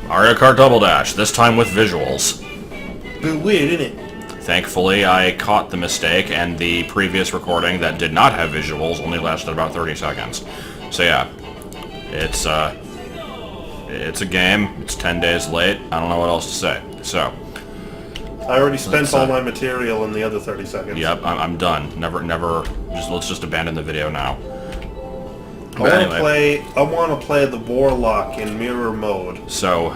Mario Kart Double Dash, this time with visuals. Bit weird, isn't it? Thankfully, I caught the mistake, and the previous recording that did not have visuals only lasted about 30 seconds. So yeah, it's a game. It's 10 days late. I don't know what else to say. So I already spent all my material in the other 30 seconds. Yep, I'm done. Never. Let's just abandon the video now. I want to play the Warlock in mirror mode. So,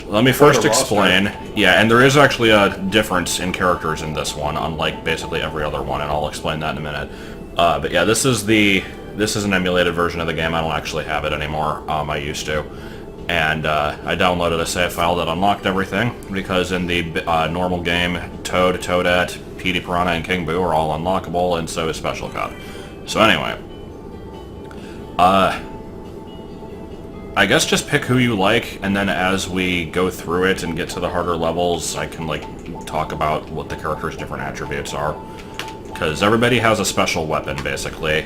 let me first explain. Yeah, and there is actually a difference in characters in this one, unlike basically every other one, and I'll explain that in a minute. But yeah, this is an emulated version of the game. I don't actually have it anymore. I used to. And I downloaded a save file that unlocked everything, because in the normal game, Toad, Toadette, Petey Piranha, and King Boo are all unlockable, and so is Special Cup. So anyway, I guess just pick who you like, and then as we go through it and get to the harder levels, I can, like, talk about what the character's different attributes are. Because everybody has a special weapon, basically.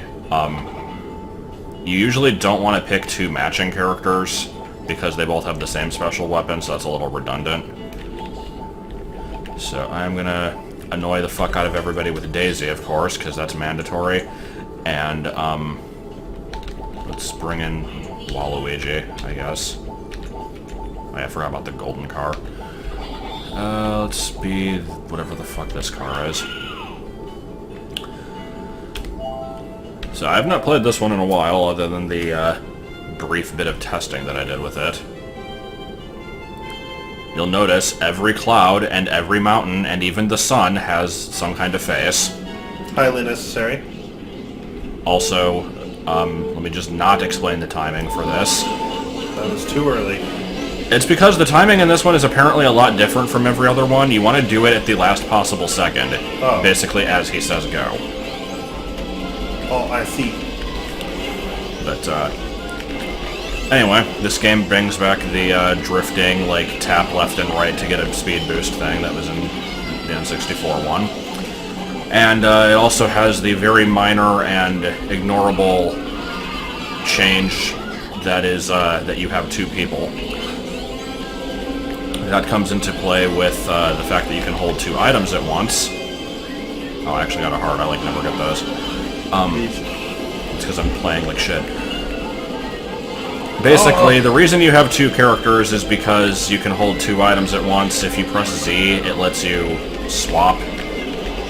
You usually don't want to pick two matching characters, because they both have the same special weapon, so that's a little redundant. So I'm gonna annoy the fuck out of everybody with Daisy, of course, because that's mandatory. And, let's bring in Waluigi, I guess. I forgot about the golden car. Let's be whatever the fuck this car is. So I've not played this one in a while, other than the brief bit of testing that I did with it. You'll notice every cloud and every mountain and even the sun has some kind of face. Highly necessary. Also, let me just not explain the timing for this. That was too early. It's because the timing in this one is apparently a lot different from every other one. You want to do it at the last possible second. Oh. Basically as he says go. Oh, I see. But, anyway, this game brings back the drifting, like, tap left and right to get a speed boost thing that was in the N64 one. And it also has the very minor and ignorable change that is that you have two people. That comes into play with the fact that you can hold two items at once. Oh, I actually got a heart. I, like, never get those. It's because I'm playing like shit. Basically, the reason you have two characters is because you can hold two items at once. If you press Z, it lets you swap.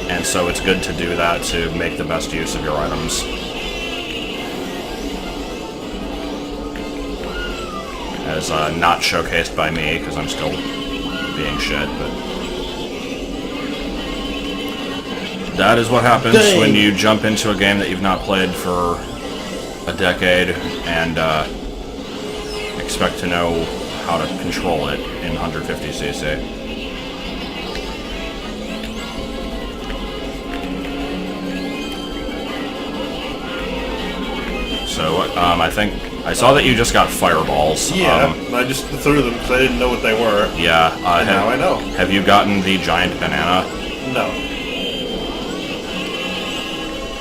And so it's good to do that to make the best use of your items. As not showcased by me, because I'm still being shit, but... That is what happens when you jump into a game that you've not played for a decade, and expect to know how to control it in 150cc. So, I think... I saw that you just got fireballs. Yeah, I just threw them because I didn't know what they were. Yeah, now I know. Have you gotten the giant banana? No.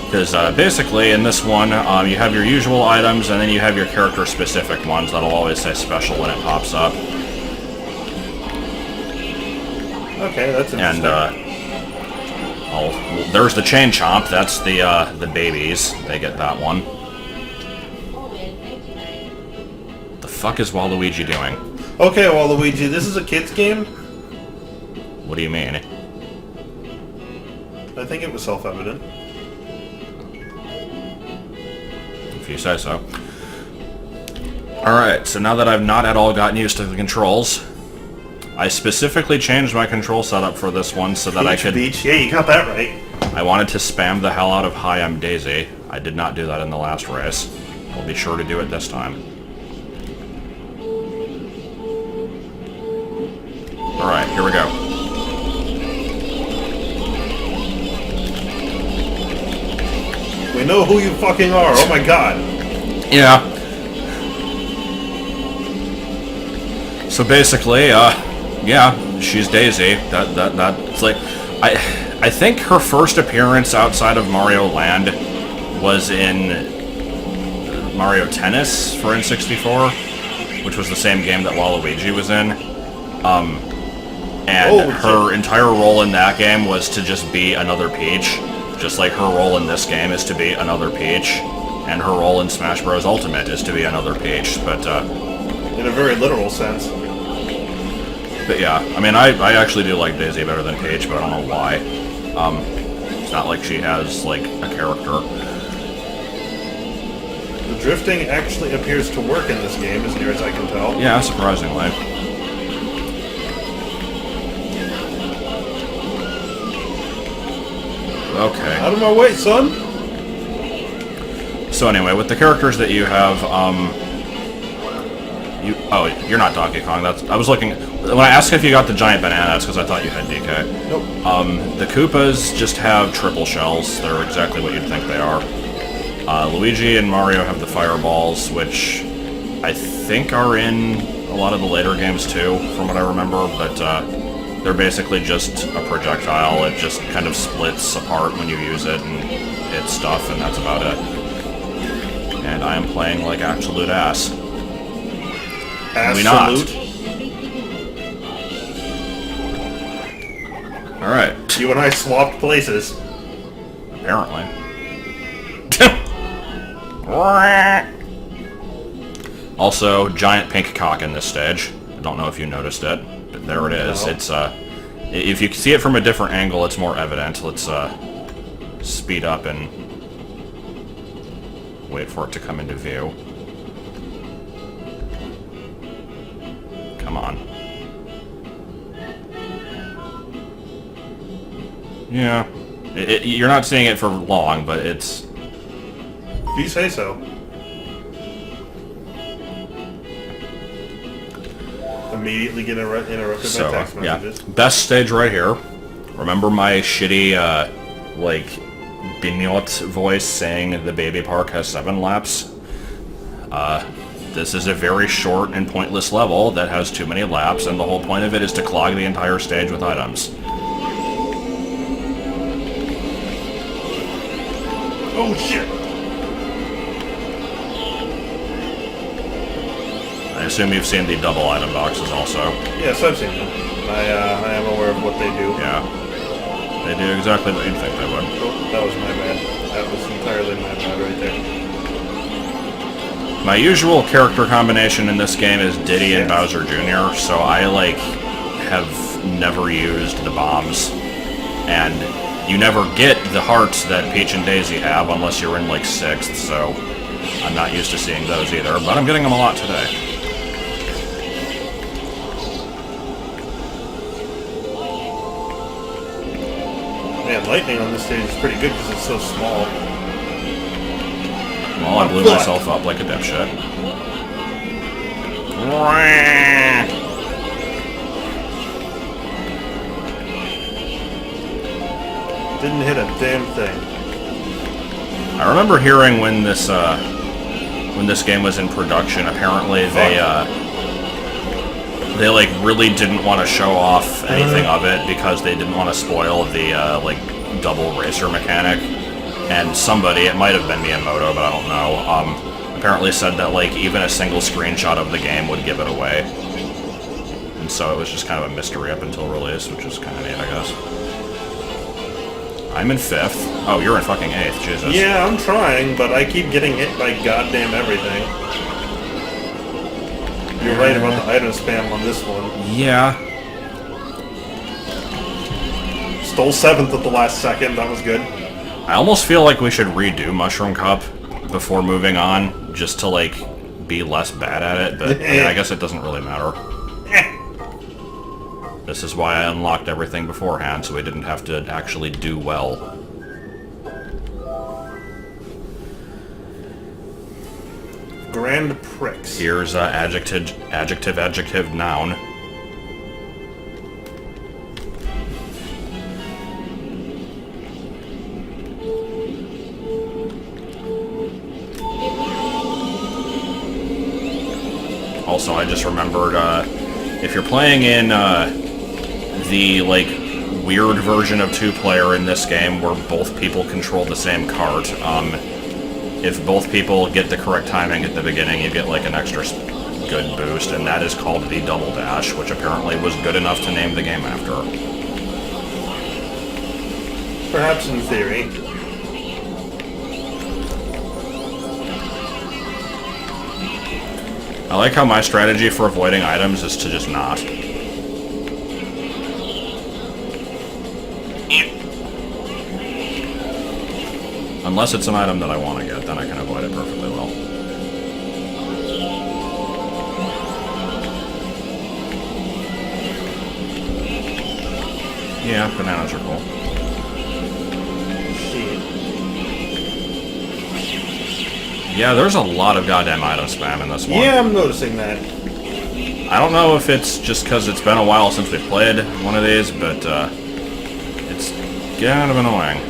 Because basically in this one, you have your usual items, and then you have your character-specific ones that'll always say special when it pops up. Okay, that's interesting. And well, there's the chain chomp. That's the babies. They get that one. The fuck is Waluigi doing? Okay, Waluigi, this is a kid's game? What do you mean? I think it was self-evident. If you say so. Alright, so now that I've not at all gotten used to the controls, I specifically changed my control setup for this one so that I could... Beach. Yeah, you got that right. I wanted to spam the hell out of Hi, I'm Daisy. I did not do that in the last race. I'll be sure to do it this time. Alright, here we go. We know who you fucking are, oh my god. Yeah. So basically, yeah, she's Daisy. That's like... I think her first appearance outside of Mario Land was in Mario Tennis for N64. which was the same game that Waluigi was in. And her entire role in that game was to just be another Peach. Just like her role in this game is to be another Peach. And her role in Smash Bros. Ultimate is to be another Peach. But, in a very literal sense. But yeah, I mean, I actually do like Daisy better than Peach, but I don't know why. It's not like she has, like, a character. The drifting actually appears to work in this game, as near as I can tell. Yeah, surprisingly. Okay. Out of my way, son! So anyway, with the characters that you have, oh, you're not Donkey Kong. I was looking... When I asked if you got the giant banana, that's because I thought you had DK. Nope. The Koopas just have triple shells. They're exactly what you'd think they are. Luigi and Mario have the fireballs, which I think are in a lot of the later games too, from what I remember, but they're basically just a projectile. It just kind of splits apart when you use it and hits stuff, and that's about it. And I am playing like absolute ass. Absolute? Alright. You and I swapped places. Apparently. Also, giant pink cock in this stage. I don't know if you noticed it, but there it is. No. It's, if you see it from a different angle, it's more evident. Let's, speed up and wait for it to come into view. Come on. Yeah. You're not seeing it for long, but it's... If you say so. Immediately get interrupted by text messages. Yeah. Best stage right here. Remember my shitty, like, Bignot voice saying the baby park has 7 laps? This is a very short and pointless level that has too many laps, and the whole point of it is to clog the entire stage with items. Oh shit! I assume you've seen the double item boxes also. Yes, I've seen them. I am aware of what they do. Yeah. They do exactly what you'd think they would. Oh, that was my bad. That was entirely my bad right there. My usual character combination in this game is Diddy and Bowser Jr., so I, like, have never used the bombs. And you never get the hearts that Peach and Daisy have unless you're in, like, 6th, so I'm not used to seeing those either, but I'm getting them a lot today. Man, lightning on this stage is pretty good because it's so small. Well, I blew myself up like a dipshit. Didn't hit a damn thing. I remember hearing when this game was in production, apparently they like really didn't want to show off anything of it because they didn't want to spoil the like double racer mechanic. And somebody, it might have been Miyamoto, but I don't know, apparently said that like even a single screenshot of the game would give it away. And so it was just kind of a mystery up until release, which is kind of neat, I guess. I'm in 5th. Oh, you're in fucking 8th, Jesus. Yeah, I'm trying, but I keep getting hit by goddamn everything. You're right about the item spam on this one. Yeah. Stole 7th at the last second, that was good. I almost feel like we should redo Mushroom Cup before moving on, just to, like, be less bad at it, but I mean, I guess it doesn't really matter. This is why I unlocked everything beforehand, so we didn't have to actually do well. Grand Prix. Here's adjective, noun. Also, I just remembered, if you're playing in the, like, weird version of 2-player in this game where both people control the same cart, if both people get the correct timing at the beginning, you get, like, an extra good boost, and that is called the Double Dash, which apparently was good enough to name the game after. Perhaps in theory. I like how my strategy for avoiding items is to just not. Unless it's an item that I want to get, then I can avoid it perfectly well. Yeah, bananas are cool. Yeah, there's a lot of goddamn item spam in this one. Yeah, I'm noticing that. I don't know if it's just because it's been a while since we played one of these, but it's kind of annoying.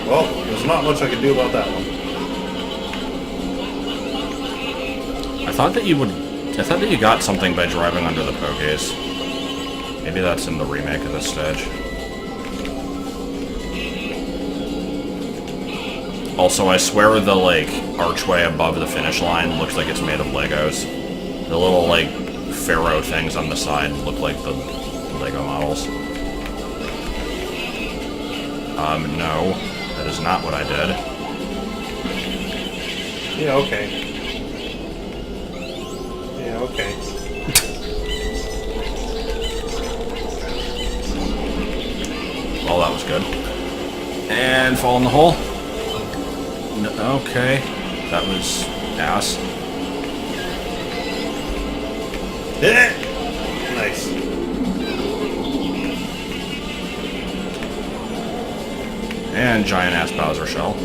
Well, there's not much I can do about that one. I thought that you got something by driving under the pokies. Maybe that's in the remake of this stage. Also, I swear the, like, archway above the finish line looks like it's made of Legos. The little, like, pharaoh things on the side look like the Lego models. No. That is not what I did. Yeah, okay. Yeah, okay. Well, that was good. And fall in the hole. Okay, that was ass. Nice. And giant ass Bowser shell.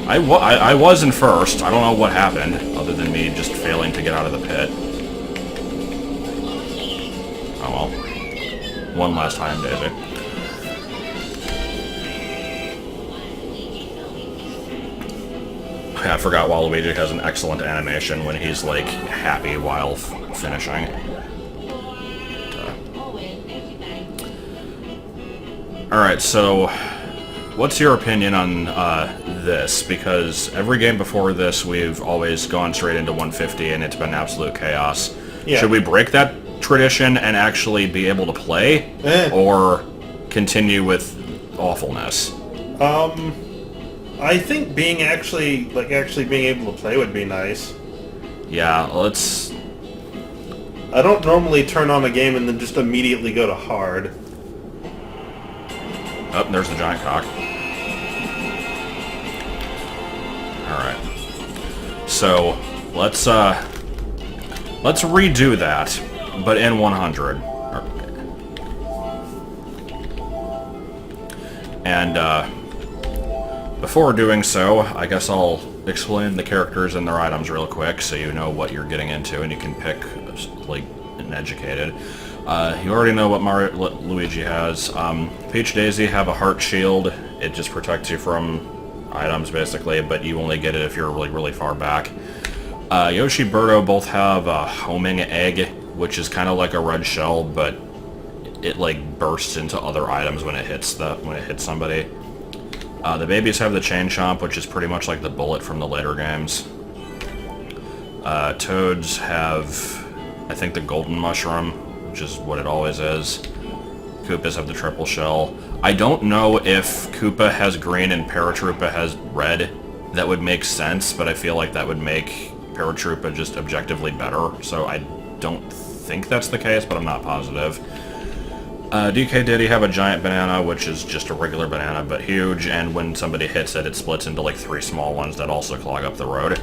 I was in first. I don't know what happened, other than me just failing to get out of the pit. Oh well. One last time, Daisy. I forgot Waluigi has an excellent animation when he's, like, happy while finishing. Alright, so what's your opinion on this? Because every game before this, we've always gone straight into 150 and it's been absolute chaos. Yeah. Should we break that tradition and actually be able to play? Or continue with awfulness? I think being actually being able to play would be nice. Yeah, let's... I don't normally turn on a game and then just immediately go to hard. Oh, there's the giant cock. Alright. So, let's redo that, but in 100. And, before doing so, I guess I'll explain the characters and their items real quick so you know what you're getting into and you can pick, like, an educated. You already know what Luigi has. Peach Daisy have a heart shield. It just protects you from items, basically, but you only get it if you're really, really far back. Yoshi, Birdo both have a homing egg, which is kind of like a red shell, but it, like, bursts into other items when it hits somebody. The babies have the Chain Chomp, which is pretty much like the bullet from the later games. Toads have, I think, the golden mushroom, which is what it always is. Koopas have the triple shell. I don't know if Koopa has green and Paratroopa has red. That would make sense, but I feel like that would make Paratroopa just objectively better, so I don't think that's the case, but I'm not positive. DK Diddy have a giant banana, which is just a regular banana, but huge, and when somebody hits it, it splits into like 3 small ones that also clog up the road.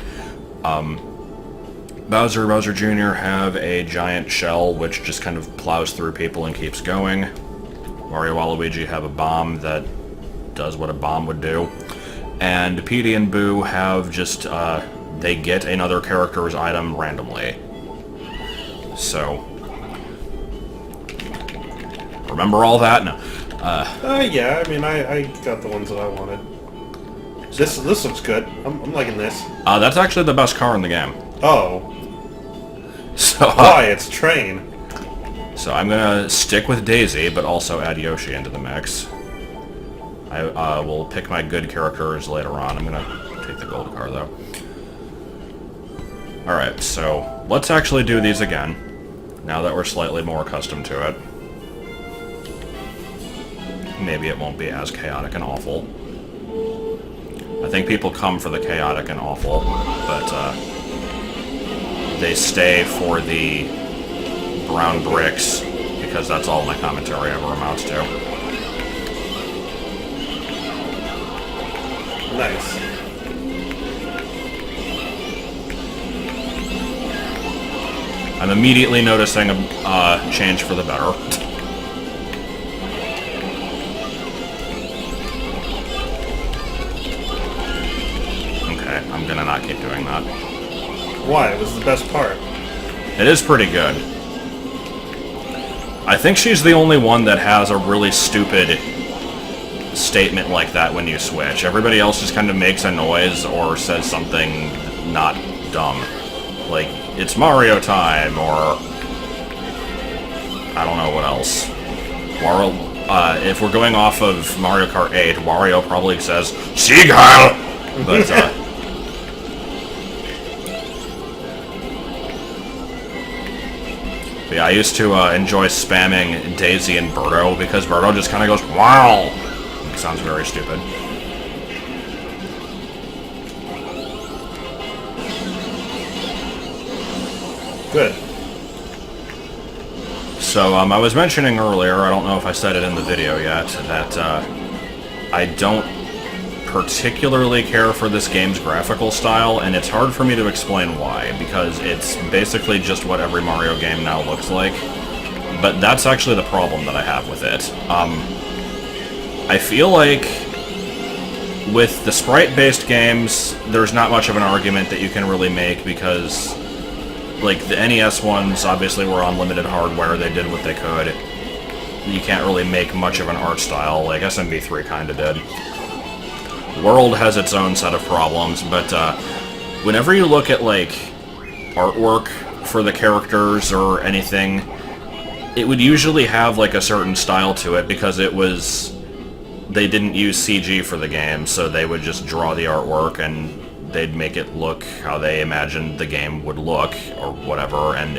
Bowser Jr. have a giant shell, which just kind of plows through people and keeps going. Wario Waluigi have a bomb that does what a bomb would do. And Petey and Boo have just, they get another character's item randomly. So... remember all that? No. Yeah, I mean, I got the ones that I wanted. This looks good. I'm liking this. That's actually the best car in the game. Oh. So, Why? It's Train. So I'm gonna stick with Daisy, but also add Yoshi into the mix. I will pick my good characters later on. I'm gonna take the gold car, though. Alright, so let's actually do these again, now that we're slightly more accustomed to it. Maybe it won't be as chaotic and awful. I think people come for the chaotic and awful, but they stay for the brown bricks, because that's all my commentary ever amounts to. Nice. I'm immediately noticing a change for the better. Okay, I'm gonna not keep doing that. Why? It was the best part. It is pretty good. I think she's the only one that has a really stupid statement like that when you switch. Everybody else just kind of makes a noise or says something not dumb. Like, it's Mario time, or I don't know what else. If we're going off of Mario Kart 8, Wario probably says, Seagull! But, yeah, I used to enjoy spamming Daisy and Birdo, because Birdo just kind of goes, wow! It sounds very stupid. Good. So, I was mentioning earlier, I don't know if I said it in the video yet, that I don't particularly care for this game's graphical style, and it's hard for me to explain why, because it's basically just what every Mario game now looks like. But that's actually the problem that I have with it. I feel like with the sprite-based games, there's not much of an argument that you can really make, because like the NES ones obviously were on limited hardware, they did what they could. You can't really make much of an art style, like SMB3 kinda did. World has its own set of problems, but whenever you look at like artwork for the characters or anything, it would usually have like a certain style to it, because they didn't use CG for the game, so they would just draw the artwork and they'd make it look how they imagined the game would look, or whatever, and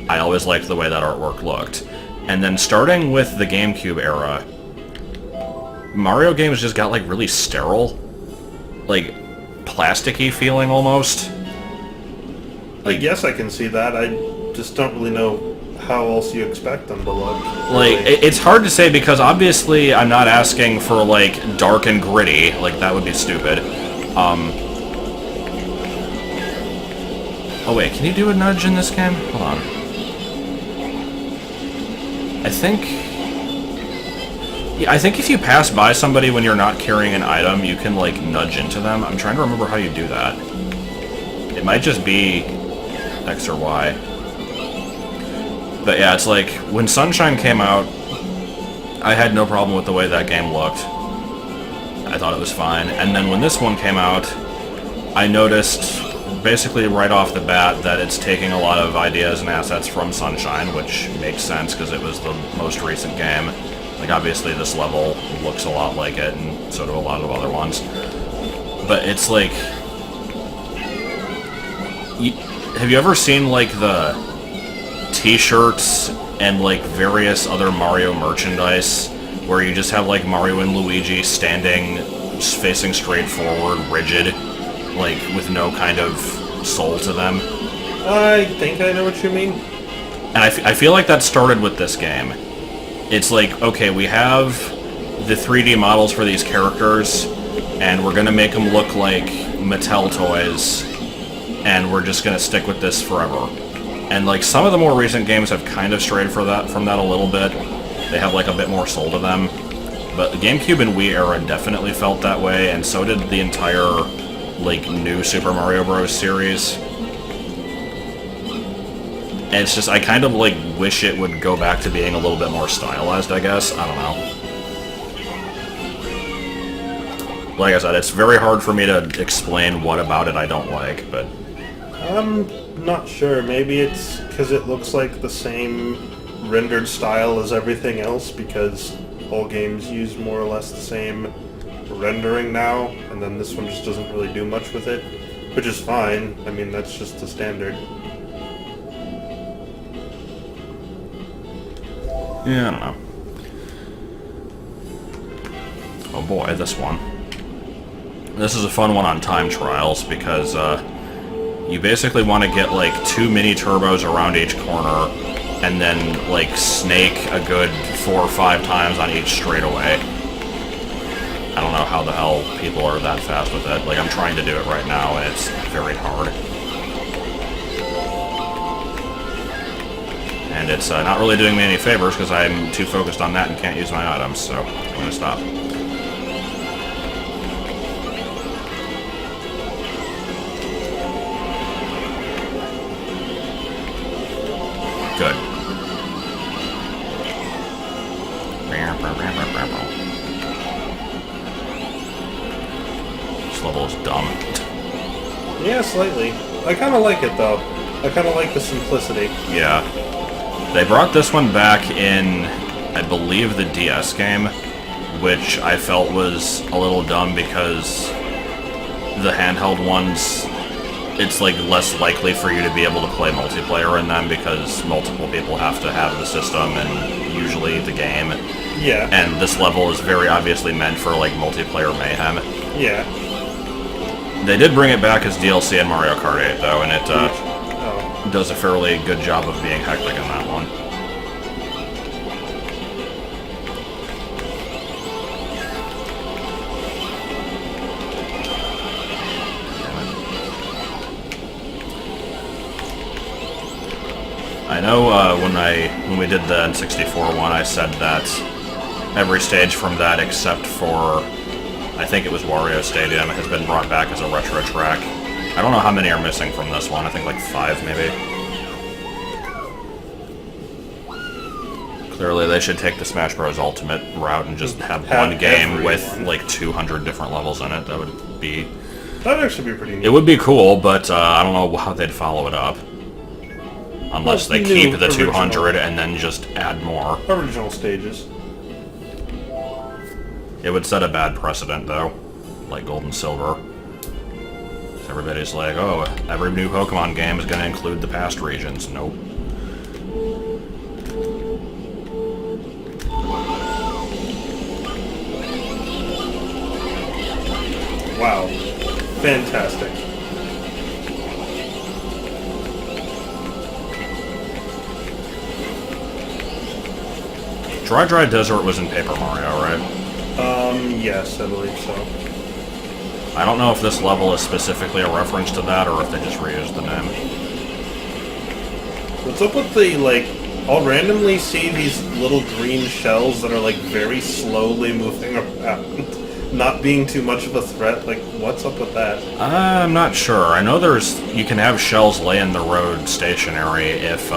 I always liked the way that artwork looked. And then starting with the GameCube era, Mario games just got like really sterile, like plasticky feeling almost. I guess I can see that. I just don't really know how else you expect them to look. Like, it's hard to say, because obviously I'm not asking for like dark and gritty, like that would be stupid. Oh wait, can you do a nudge in this game? Hold on. I think if you pass by somebody when you're not carrying an item, you can like nudge into them. I'm trying to remember how you do that. It might just be X or Y. But yeah, it's like, when Sunshine came out, I had no problem with the way that game looked. I thought it was fine. And then when this one came out, I noticed basically right off the bat that it's taking a lot of ideas and assets from Sunshine, which makes sense because it was the most recent game. Like, obviously this level looks a lot like it, and so do a lot of other ones. But it's like... have you ever seen, like, the t-shirts and, like, various other Mario merchandise where you just have, like, Mario and Luigi standing, facing straight forward, rigid, like, with no kind of soul to them? I think I know what you mean. And I feel like that started with this game. It's like, okay, we have the 3D models for these characters, and we're gonna make them look like Mattel toys, and we're just gonna stick with this forever. And like, some of the more recent games have kind of strayed from that a little bit. They have like a bit more soul to them. But the GameCube and Wii era definitely felt that way, and so did the entire like new Super Mario Bros. Series. And it's just, I kind of like wish it would go back to being a little bit more stylized, I guess. I don't know. Like I said, it's very hard for me to explain what about it I don't like, but... I'm not sure. Maybe it's because it looks like the same rendered style as everything else, because all games use more or less the same rendering now, and then this one just doesn't really do much with it, which is fine. I mean, that's just the standard. Yeah, I don't know. Oh boy, this one. This is a fun one on time trials because you basically want to get like 2 mini turbos around each corner and then like snake a good 4 or 5 times on each straightaway. I don't know how the hell people are that fast with it. Like, I'm trying to do it right now and it's very hard. And it's not really doing me any favors because I'm too focused on that and can't use my items, so I'm going to stop. Good. This level is dumb. Yeah, slightly. I kind of like it, though. I kind of like the simplicity. Yeah. They brought this one back in, I believe, the DS game, which I felt was a little dumb because the handheld ones, it's like less likely for you to be able to play multiplayer in them because multiple people have to have the system and usually the game. Yeah. And this level is very obviously meant for like multiplayer mayhem. Yeah. They did bring it back as DLC in Mario Kart 8 though, and it does a fairly good job of being hectic in that one. I know when we did the N64 one, I said that every stage from that except for, I think it was Wario Stadium, has been brought back as a retro track. I don't know how many are missing from this one. I think like 5, maybe. Clearly, they should take the Smash Bros. Ultimate route and just have one game with like 200 different levels in it. That would be... That'd actually be pretty neat. It would be cool, but I don't know how they'd follow it up. Unless they keep the 200 and then just add more. Original stages. It would set a bad precedent, though. Like Gold and Silver. Everybody's like, oh, every new Pokemon game is going to include the past regions. Nope. Wow. Fantastic. Dry Desert was in Paper Mario, right? Yes, I believe so. I don't know if this level is specifically a reference to that or if they just reused the name. What's up with the, like, I'll randomly see these little green shells that are, like, very slowly moving around, not being too much of a threat. Like, what's up with that? I'm not sure. I know you can have shells lay in the road stationary if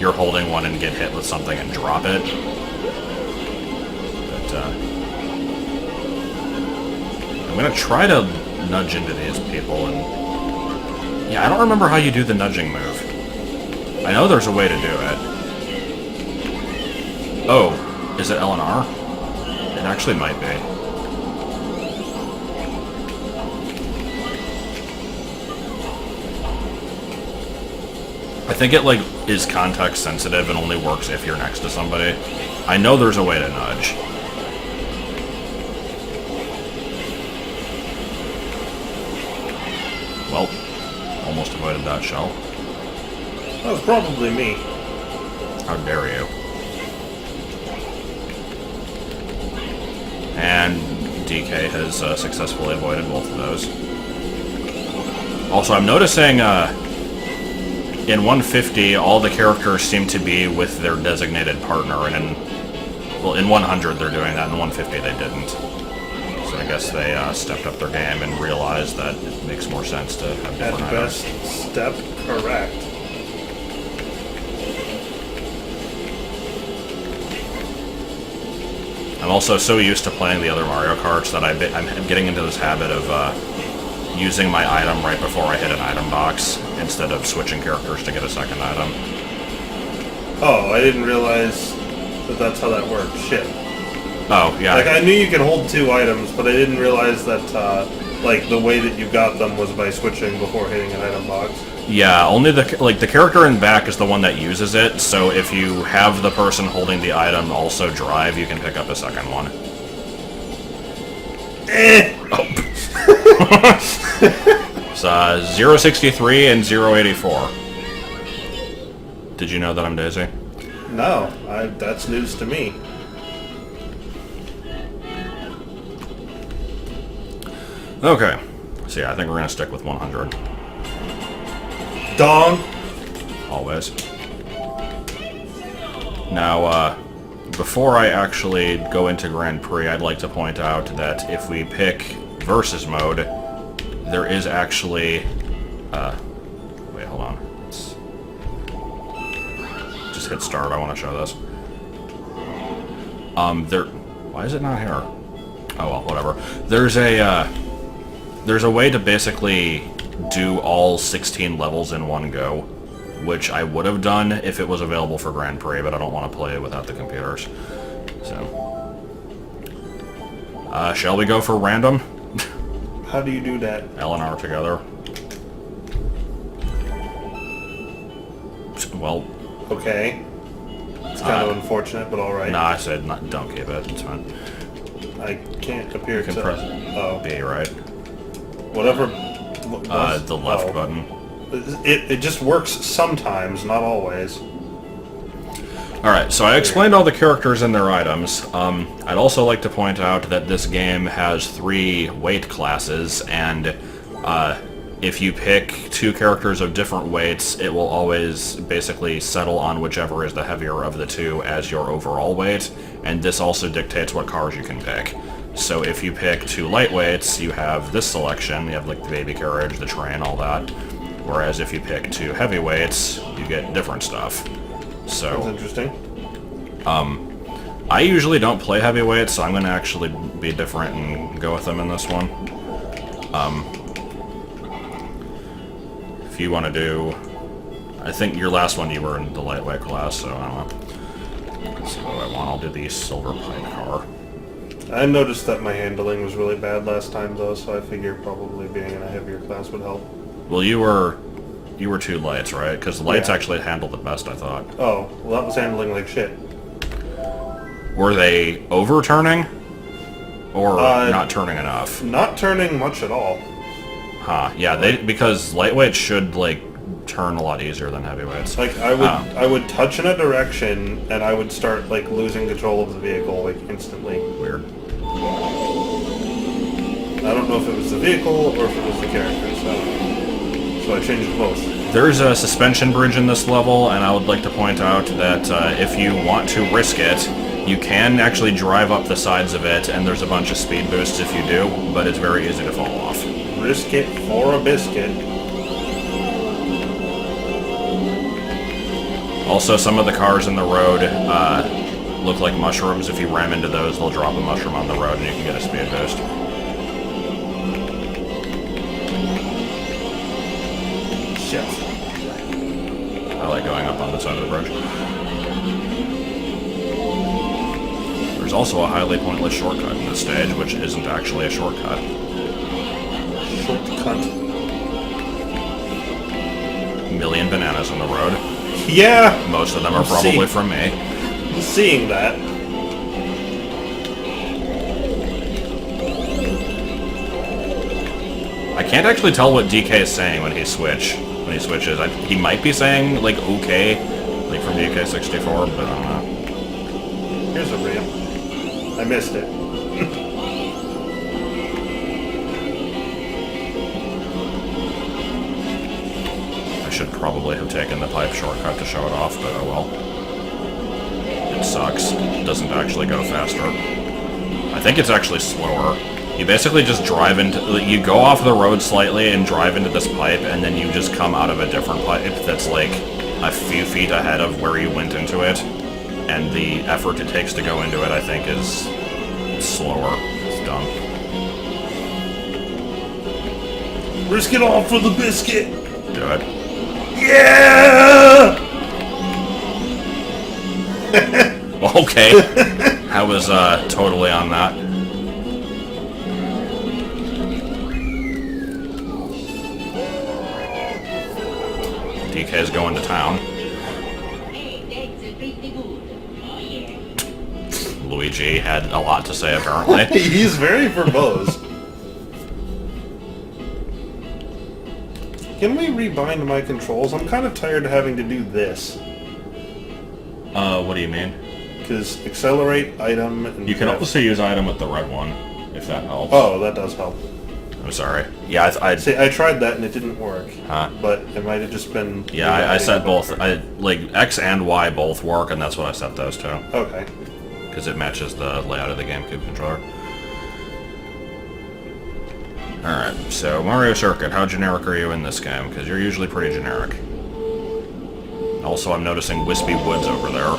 you're holding one and get hit with something and drop it. I'm gonna try to nudge into these people, and yeah, I don't remember how you do the nudging move. I know there's a way to do it. Oh, is it L and R? It actually might be. I think it like is context sensitive and only works if you're next to somebody. I know there's a way to nudge. Well, almost avoided that shell. That was probably me. How dare you. And DK has successfully avoided both of those. Also, I'm noticing in 150, all the characters seem to be with their designated partner, and in 100 they're doing that, in 150 they didn't. So I guess they stepped up their game and realized that it makes more sense to have different At best step correct. I'm also so used to playing the other Mario Karts that I'm getting into this habit of using my item right before I hit an item box, instead of switching characters to get a second item. Oh, I didn't realize that that's how that works. Shit. Oh, yeah. Like, I knew you could hold 2 items, but I didn't realize that, like, the way that you got them was by switching before hitting an item box. Yeah, only the character in back is the one that uses it, so if you have the person holding the item also drive, you can pick up a second one. Oh. It's 063 and 084. Did you know that I'm Daisy? No, that's news to me. Okay. So yeah, I think we're gonna stick with 100. Dong! Always. Now, before I actually go into Grand Prix, I'd like to point out that if we pick Versus Mode, there is actually... wait, hold on. Just hit start, I want to show this. Why is it not here? Oh well, whatever. There's a way to basically do all 16 levels in one go, which I would have done if it was available for Grand Prix, but I don't want to play it without the computers. So, shall we go for random? How do you do that? L and R together. Well, Okay. It's kind of unfortunate, but alright. nah, I said don't keep it. It's fine. I can't appear You can to... press Oh. B, right? Whatever... The left button. It just works sometimes, not always. Alright, so I explained all the characters and their items. I'd also like to point out that this game has 3 weight classes, and if you pick 2 characters of different weights, it will always basically settle on whichever is the heavier of the 2 as your overall weight, and this also dictates what cars you can pick. So if you pick 2 lightweights, you have this selection, you have like the baby carriage, the train, all that. Whereas if you pick 2 heavyweights, you get different stuff. So That's interesting. I usually don't play heavyweights, so I'm going to actually be different and go with them in this one. If you want to do... I think your last one you were in the lightweight class, so I don't know. Let's see what I want. I'll do the silver pipe car. I noticed that my handling was really bad last time, though, so I figured probably being in a heavier class would help. Well, you were 2 lights, right? Because the lights Yeah. actually handled it best, I thought. Oh, well that was handling like shit. Were they overturning? Or not turning enough? Not turning much at all. Huh, yeah, because lightweights should, like, turn a lot easier than heavyweights. Like, I would touch in a direction, and I would start, like, losing control of the vehicle, like, instantly. Weird. I don't know if it was the vehicle or if it was the character, so I changed both. There's a suspension bridge in this level, and I would like to point out that if you want to risk it, you can actually drive up the sides of it, and there's a bunch of speed boosts if you do, but it's very easy to fall off. Risk it for a biscuit. Also, some of the cars in the road look like mushrooms. If you ram into those, they'll drop a mushroom on the road, and you can get a speed boost. Shit. I like going up on the side of the bridge. There's also a highly pointless shortcut in this stage, which isn't actually a shortcut. Shortcut. A million bananas on the road. Yeah! Most of them are probably from me. I'm seeing that. I can't actually tell what DK is saying when he switches. He might be saying, like, okay, like from DK64, but I don't know. Here's a ramp. I missed it. I should probably have taken the pipe shortcut to show it off, but oh well. It sucks. It doesn't actually go faster. I think it's actually slower. You basically just drive into... You go off the road slightly and drive into this pipe, and then you just come out of a different pipe that's like a few feet ahead of where you went into it. And the effort it takes to go into it, I think, is slower. It's dumb. Risk it all for the biscuit! Do it. Yeah! Okay. I was totally on that. DK's going to town. Luigi had a lot to say, apparently. He's very verbose. Can we rebind my controls? I'm kind of tired of having to do this. What do you mean? Because accelerate, item, and... You can also use item with the red one, if that helps. Oh, that does help. I'm sorry. Yeah, I See, I tried that and it didn't work. Huh? But it might have just been... Yeah, I set both. Like, X and Y both work, and that's what I set those to. Okay. Because it matches the layout of the GameCube controller. Alright, so Mario Circuit, how generic are you in this game? Because you're usually pretty generic. Also, I'm noticing wispy woods over there.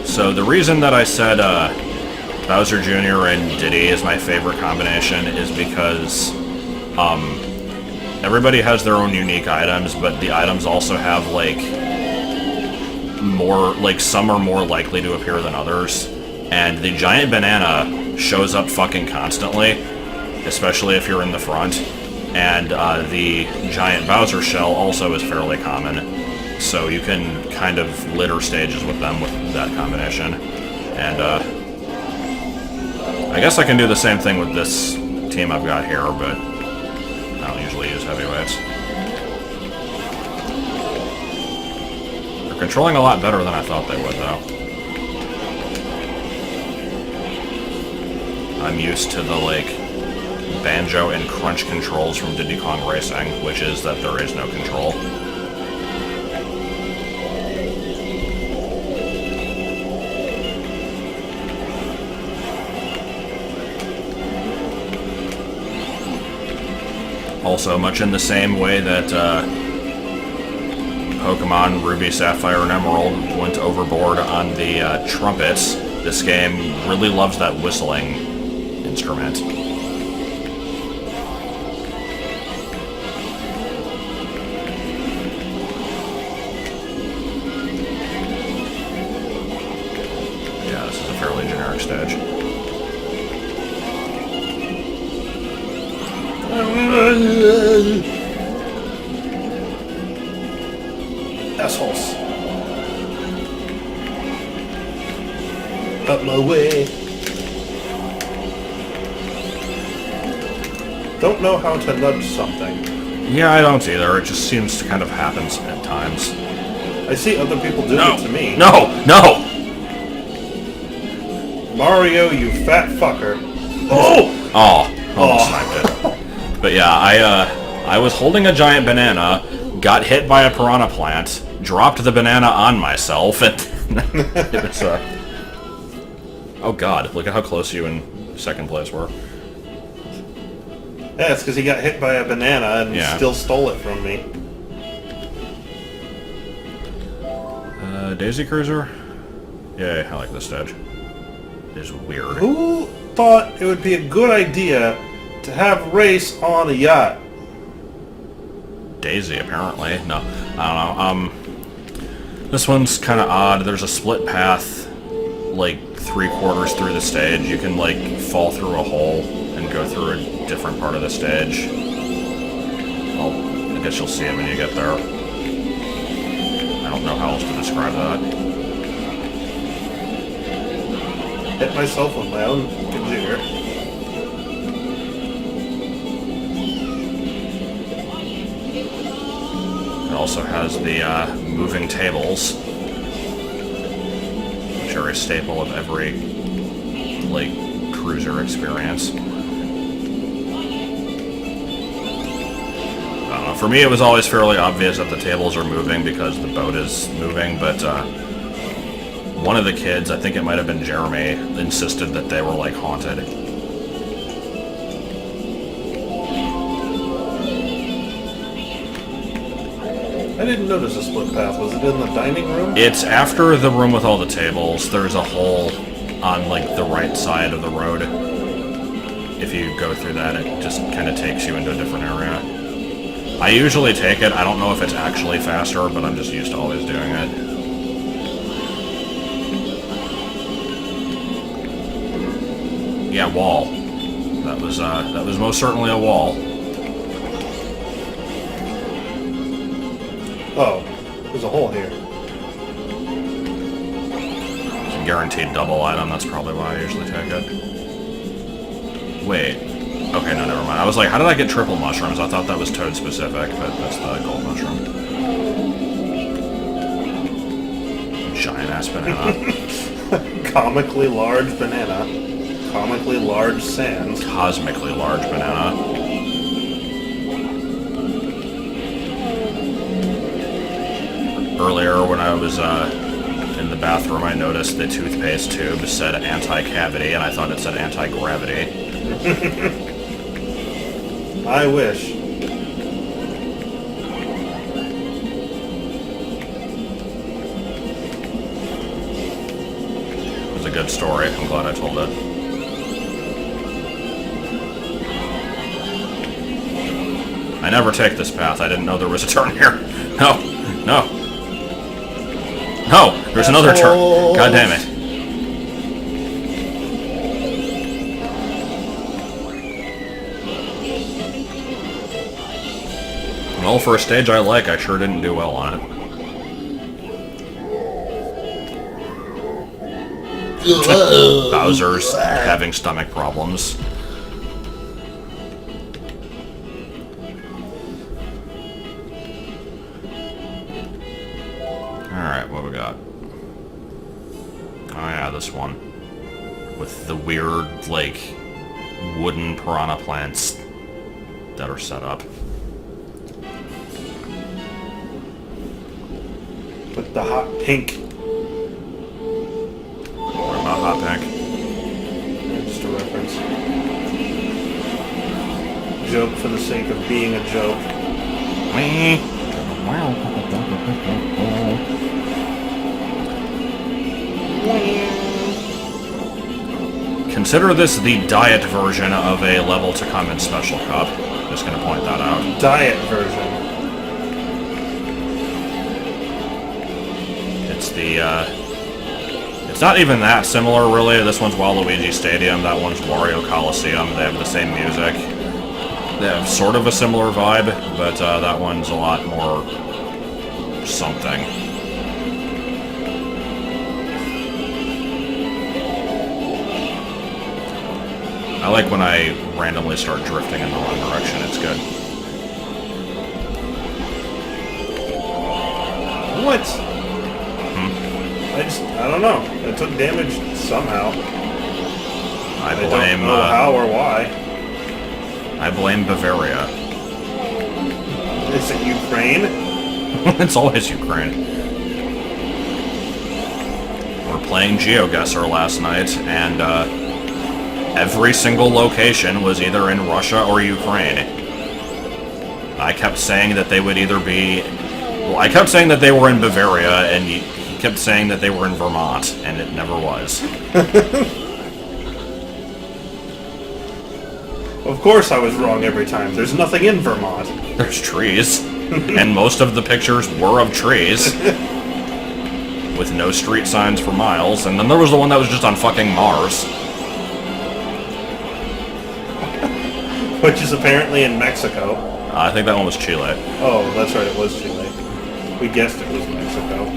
So the reason that I said Bowser Jr. and Diddy is my favorite combination is because everybody has their own unique items, but the items also have like more, like some are more likely to appear than others. And the giant banana shows up fucking constantly, especially if you're in the front. And the giant Bowser shell also is fairly common. So you can kind of litter stages with them with that combination. And I guess I can do the same thing with this team I've got here, but I don't usually use heavyweights. They're controlling a lot better than I thought they would, though. I'm used to the, like, banjo and crunch controls from Diddy Kong Racing, which is that there is no control. Also, much in the same way that Pokemon Ruby, Sapphire, and Emerald went overboard on the trumpets, this game really loves that whistling instrument. Yeah, this is a fairly generic stage. Assholes. Up my way. Don't know how to nudge something. Yeah, I don't either. It just seems to kind of happen at times. I see other people doing it to me. No! No! Mario, you fat fucker. Oh! Oh, almost sniped it. But yeah, I was holding a giant banana, got hit by a piranha plant, dropped the banana on myself, and it was, oh god, look at how close you in second place were. Yeah, it's because he got hit by a banana and Yeah. still stole it from me. Daisy Cruiser? Yay, I like this stage. It is weird. Who thought it would be a good idea to have a race on a yacht? Daisy, apparently. No, I don't know. This one's kind of odd. There's a split path, like, 3/4 through the stage. You can, like, fall through a hole and go through a different part of the stage. Well, I guess you'll see it when you get there. I don't know how else to describe that. Hit myself with my own computer. It also has the moving tables, which are a staple of every, like, cruiser experience. I don't know, for me it was always fairly obvious that the tables are moving because the boat is moving, but one of the kids, I think it might have been Jeremy, insisted that they were, like, haunted. I didn't notice a split path. Was it in the dining room? It's after the room with all the tables. There's a hole on, like, the right side of the road. if you go through that, it just kind of takes you into a different area. I usually take it. I don't know if it's actually faster, but I'm just used to always doing it. Yeah, wall. That was most certainly a wall. Oh, there's a hole here. It's a guaranteed double item. That's probably why I usually take it. Wait. Okay, no, never mind. I was like, how did I get triple mushrooms? I thought that was Toad specific, but that's the gold mushroom. Giant ass banana. Comically large banana. Comically large sands. Cosmically large banana. Earlier, when I was in the bathroom, I noticed the toothpaste tube said anti-cavity, and I thought it said anti-gravity. I wish. It was a good story. I'm glad I told it. I never take this path. I didn't know there was a turn here. No. No. No! There's another turn. God damn it. Well, for a stage I like, I sure didn't do well on it. Bowser's having stomach problems. Alright, what we got? Oh yeah, this one. With the weird, like, wooden piranha plants that are set up. With the hot pink. What about hot pink? Just a reference. Joke for the sake of being a joke. Consider this the diet version of a level to come in Special Cup. Just gonna point that out. Diet version. It's the, it's not even that similar, really. This one's Waluigi Stadium, that one's Wario Coliseum. They have the same music. They have sort of a similar vibe, but that one's a lot more something. I like when I randomly start drifting in the wrong direction. It's good. What? I don't know. I took damage somehow. I don't blame, know how or why. I blame Bavaria. Is it Ukraine? It's always Ukraine. We're playing GeoGuessr last night, and every single location was either in Russia or Ukraine. I kept saying that they would either be... Well, I kept saying that they were in Bavaria, and he kept saying that they were in Vermont, and it never was. Of course I was wrong every time. There's nothing in Vermont. There's trees. And most of the pictures were of trees. With no street signs for miles. And then there was the one that was just on fucking Mars. Which is apparently in Mexico. I think that one was Chile. Oh, that's right, it was Chile. We guessed it was Mexico.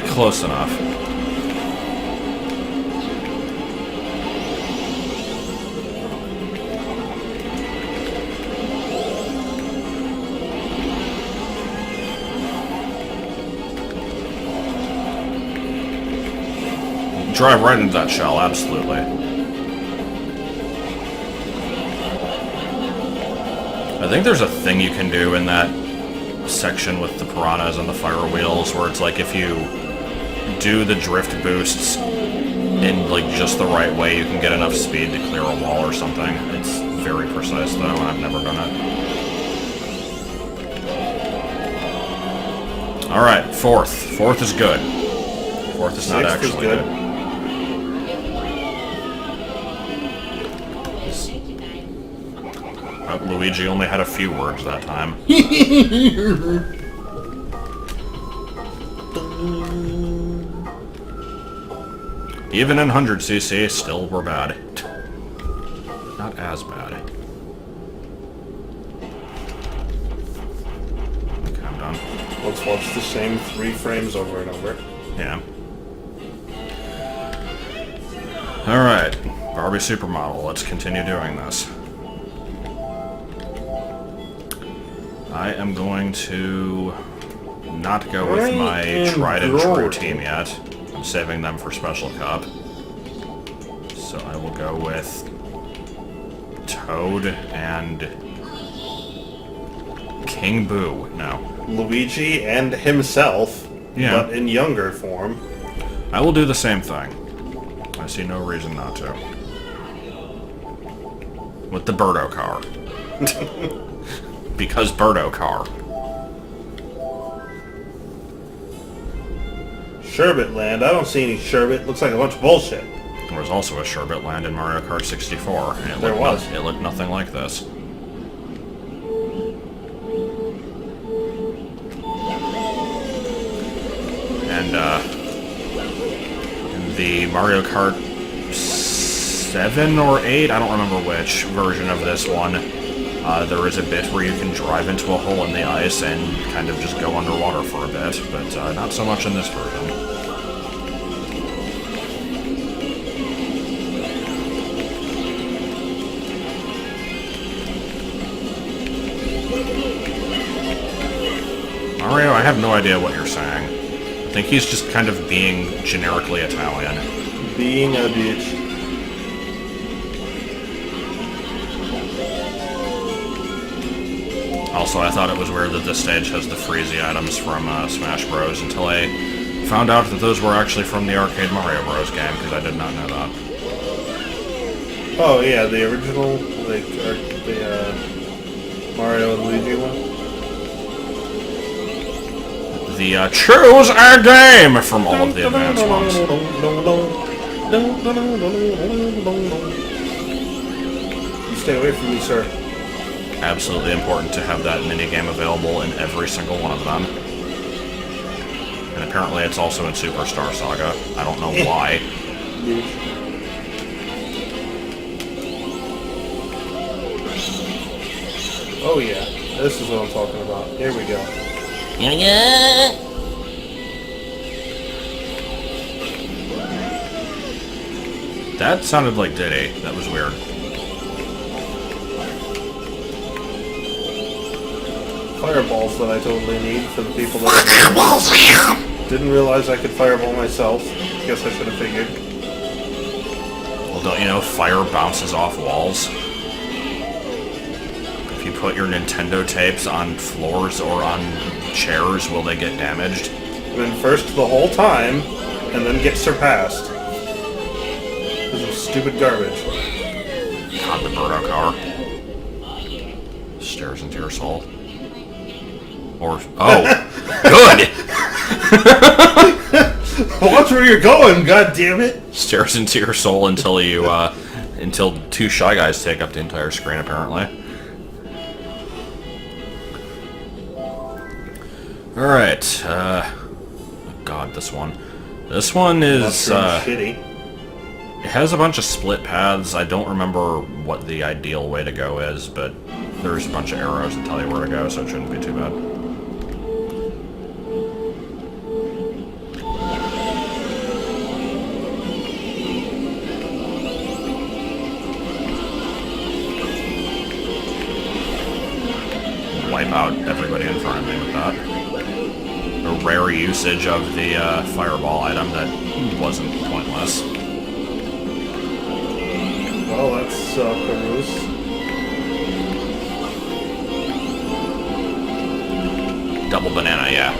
Close enough. Drive right into that shell, absolutely. I think there's a thing you can do in that section with the piranhas and the fire wheels where it's like if you do the drift boosts in like just the right way, you can get enough speed to clear a wall or something. It's very precise though, and I've never done it. Alright, fourth. Fourth is good. Fourth is not Sixth actually is good. Luigi only had a few words that time. Even in 100cc, still we're bad. Not as bad. Okay, I'm done. Let's watch the same 3 frames over and over. Yeah. Alright, Barbie Supermodel, let's continue doing this. I am going to not go with my tried and true team yet. I'm saving them for Special Cup. So I will go with Toad and King Boo. No. Luigi and himself, Yeah. but in younger form. I will do the same thing. I see no reason not to. With the Birdo car. Because Birdo car. Sherbet Land. I don't see any sherbet. Looks like a bunch of bullshit. There was also a Sherbet Land in Mario Kart 64, and There was. It looked nothing like this. And, in the Mario Kart 7 or 8, I don't remember which version of this one, there is a bit where you can drive into a hole in the ice and kind of just go underwater for a bit, but not so much in this version. Mario, I have no idea what you're saying. I think he's just kind of being generically Italian. Being a bitch. Also, I thought it was weird that this stage has the Freezy items from Smash Bros. Until I found out that those were actually from the arcade Mario Bros. Game, because I did not know that. Oh yeah, the original, like, the Mario and Luigi one? The Choose a Game from all of the advanced ones. You stay away from me, sir. Absolutely important to have that minigame available in every single one of them. And apparently it's also in Superstar Saga. I don't know why. Oh yeah, this is what I'm talking about. Here we go. That sounded like Diddy. That was weird. Fireballs that I totally need for the people that didn't realize I could fireball myself. Guess I should have figured. Well, don't you know fire bounces off walls? If you put your Nintendo tapes on floors or on chairs, will they get damaged? And then first the whole time, and then get surpassed. This is stupid garbage. God, the Birdo car. Stares into your soul. Or, oh, good! Watch where you're going, god damn it! Stares into your soul until you, until two Shy Guys take up the entire screen, apparently. Alright, oh god, this one. This one is, shitty. it has a bunch of split paths. I don't remember what the ideal way to go is, but there's a bunch of arrows that tell you where to go, so it shouldn't be too bad. Wipe out everybody in front of me with that. A rare usage of the fireball item that wasn't pointless. Well, that's peruse. Double banana, yeah.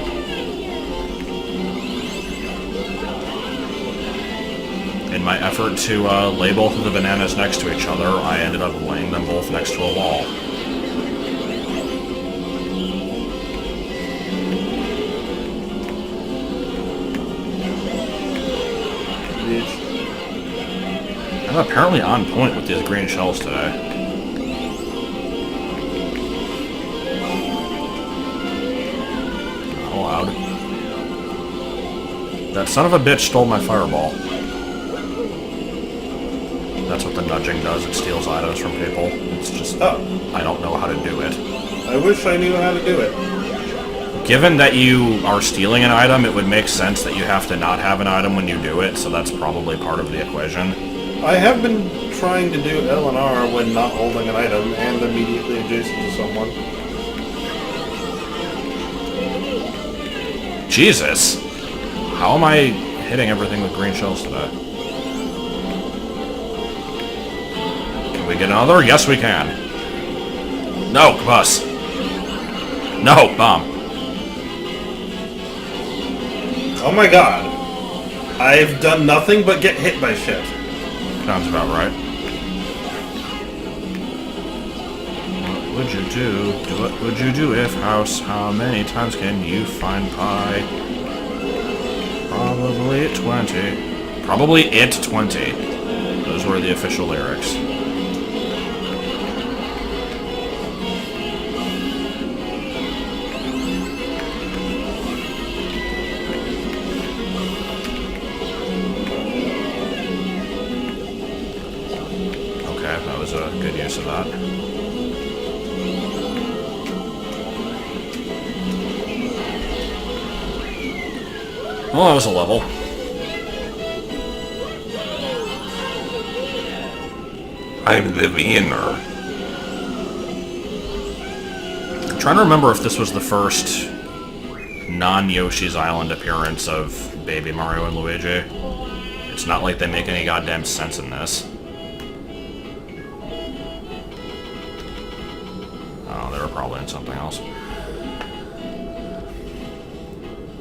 In my effort to lay both of the bananas next to each other, I ended up laying them both next to a wall. I'm apparently on point with these green shells today. That son of a bitch stole my fireball. That's what the nudging does. It steals items from people. It's just... Oh. I don't know how to do it. I wish I knew how to do it. Given that you are stealing an item, it would make sense that you have to not have an item when you do it, so that's probably part of the equation. I have been trying to do L and R when not holding an item and immediately adjacent to someone. Jesus! How am I hitting everything with green shells today? Can we get another? Yes, we can. No, bus. No, bomb. Oh my god. I've done nothing but get hit by shit. Sounds about right. What would you do? What would you do if house? How many times can you find pie? Probably 20. Probably it 20. Those were the official lyrics. That was a good use of that. Well, that was a level. I'm the winner. I'm trying to remember if this was the first non-Yoshi's Island appearance of Baby Mario and Luigi. It's not like they make any goddamn sense in this. Probably in something else.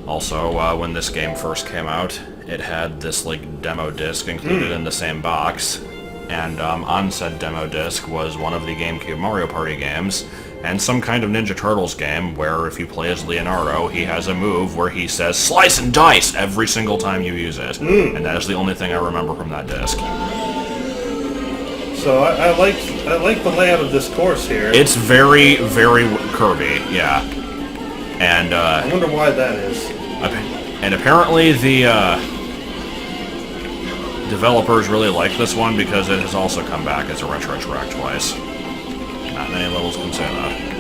Also, when this game first came out, it had this like demo disc included in the same box, and on said demo disc was one of the GameCube Mario Party games, and some kind of Ninja Turtles game where if you play as Leonardo, he has a move where he says "Slice and Dice" every single time you use it, and that is the only thing I remember from that disc. So I like the layout of this course here. It's very, very curvy, yeah. And I wonder why that is. And apparently the developers really like this one because it has also come back as a retro track twice. Not many levels can say that.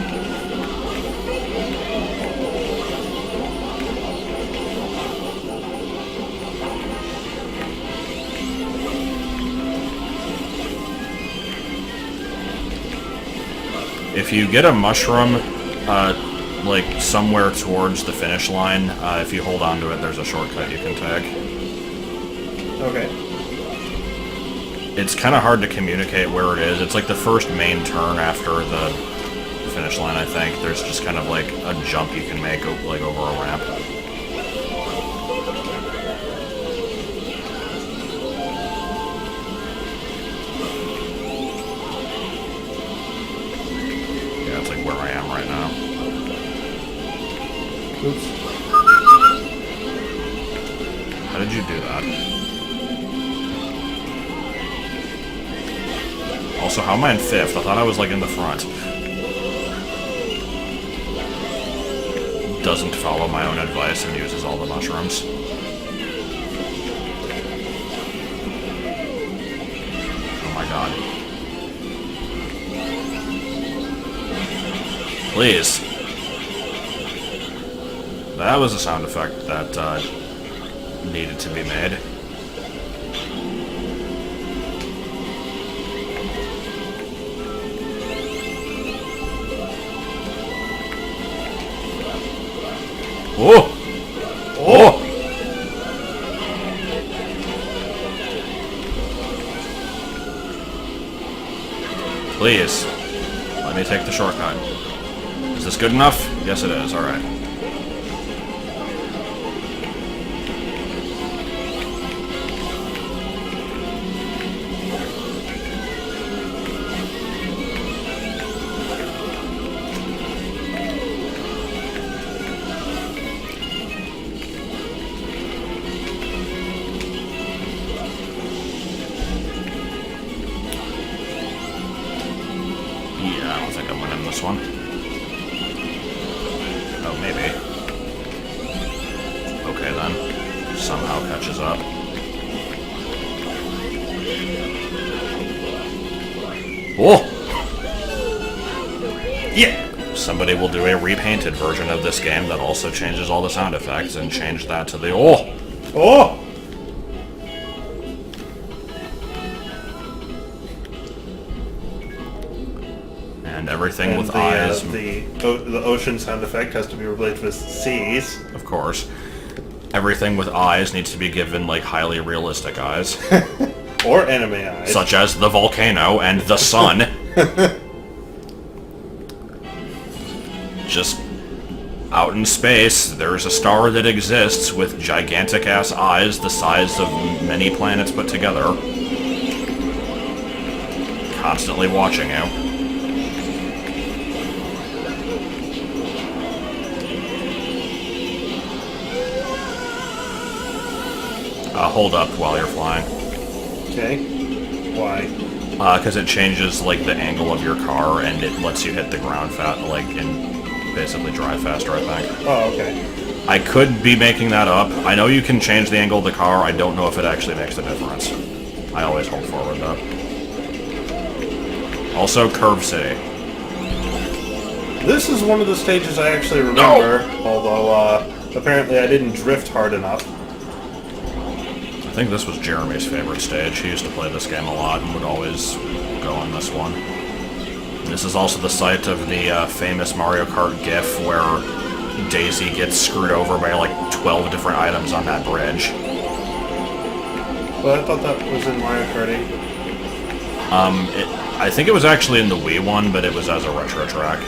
If you get a mushroom, like, somewhere towards the finish line, if you hold on to it, there's a shortcut you can take. Okay. It's kind of hard to communicate where it is. It's like the first main turn after the finish line, I think. There's just kind of like a jump you can make, like, over a ramp. Where I am right now. Oops. How did you do that? Also, how am I in 5th? I thought I was, like, in the front. Doesn't follow my own advice and uses all the mushrooms. Oh my god. Please. That was a sound effect that needed to be made. Oh! Oh! Please. Let me take the shortcut. Is this good enough? Yes, it is. Alright. Yeah, I don't think I'm winning this one. Oh, maybe. Okay, then. somehow catches up. Oh! Yeah! Somebody will do a repainted version of this game that also changes all the sound effects and change that to the oh! Oh! And everything And with the, eyes, the ocean sound effect has to be replaced with C's. of course. Everything with eyes needs to be given, like, highly realistic eyes. Or anime eyes. Such as the volcano and the sun. Just out in space, there's a star that exists with gigantic-ass eyes the size of many planets put together. Constantly watching you. Hold up while you're flying. Okay. Why? Because it changes, like, the angle of your car, and it lets you hit the ground like, and basically drive faster, I think. Oh, okay. I could be making that up. I know you can change the angle of the car. I don't know if it actually makes a difference. I always hold forward, though. Also, Curve City. This is one of the stages I actually remember, although, apparently I didn't drift hard enough. I think this was Jeremy's favorite stage. He used to play this game a lot and would always go on this one. This is also the site of the famous Mario Kart GIF where Daisy gets screwed over by like 12 different items on that bridge. Well, I thought that was in Mario Kart 8. I think it was actually in the Wii one, but it was as a retro track.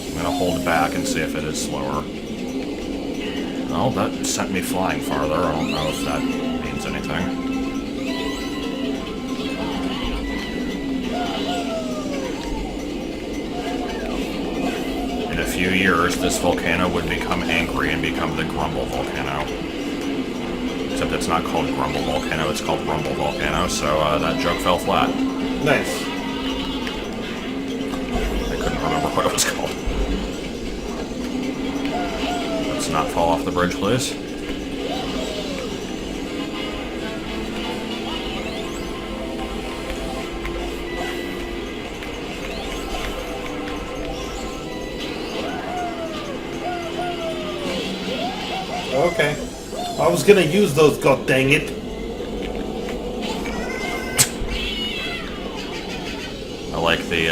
I'm gonna hold back and see if it is slower. Well, that sent me flying farther. I don't know if that means anything. In a few years, this volcano would become angry and become the Grumble Volcano. Except it's not called Grumble Volcano, it's called Rumble Volcano, so that joke fell flat. Nice. I couldn't remember what it was called. Let's not fall off the bridge, please. Okay. I was gonna use those, god dang it. I like the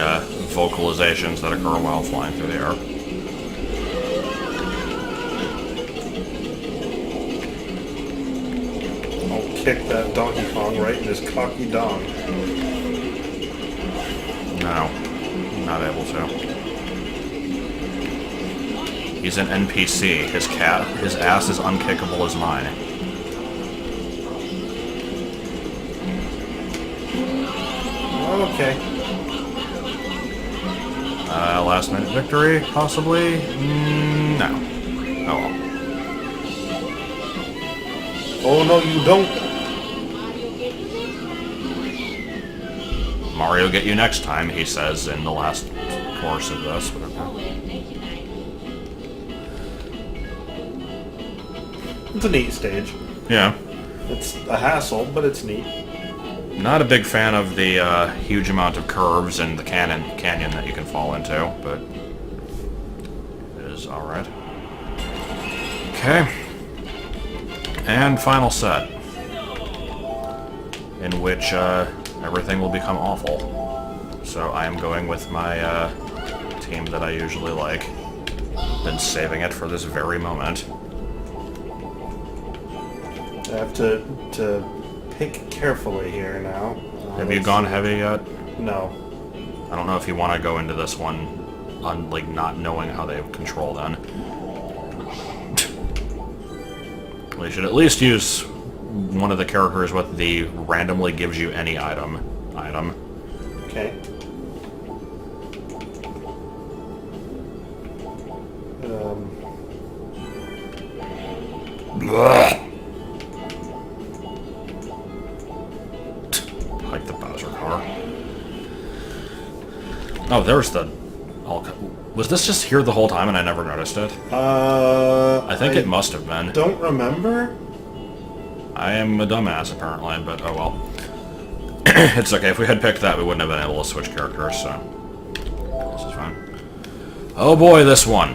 vocalizations that occur while flying through the air. I'll kick that Donkey Kong right in his cocky dong. No, not able to. He's an NPC. His ass is unkickable as mine. Okay. Last minute victory, possibly? No. Oh well. Oh no, you don't. Mario get you next time, he says in the last course of this. But okay. It's a neat stage. Yeah. It's a hassle, but it's neat. Not a big fan of the huge amount of curves and the canyon that you can fall into, but it is alright. Okay. And final set. In which everything will become awful. So I am going with my team that I usually like. Been saving it for this very moment. I have to pick carefully here now. Have you gone heavy yet? No. I don't know if you want to go into this one on, like, not knowing how they control then. Well, you should at least use one of the characters with the randomly gives you any item. Okay. Like the Bowser car. Oh, there's the... Was this just here the whole time and I never noticed it? I think it must have been. Don't remember? I am a dumbass, apparently, but oh well. It's okay. If we had picked that, we wouldn't have been able to switch characters, so... This is fine. Oh boy, this one.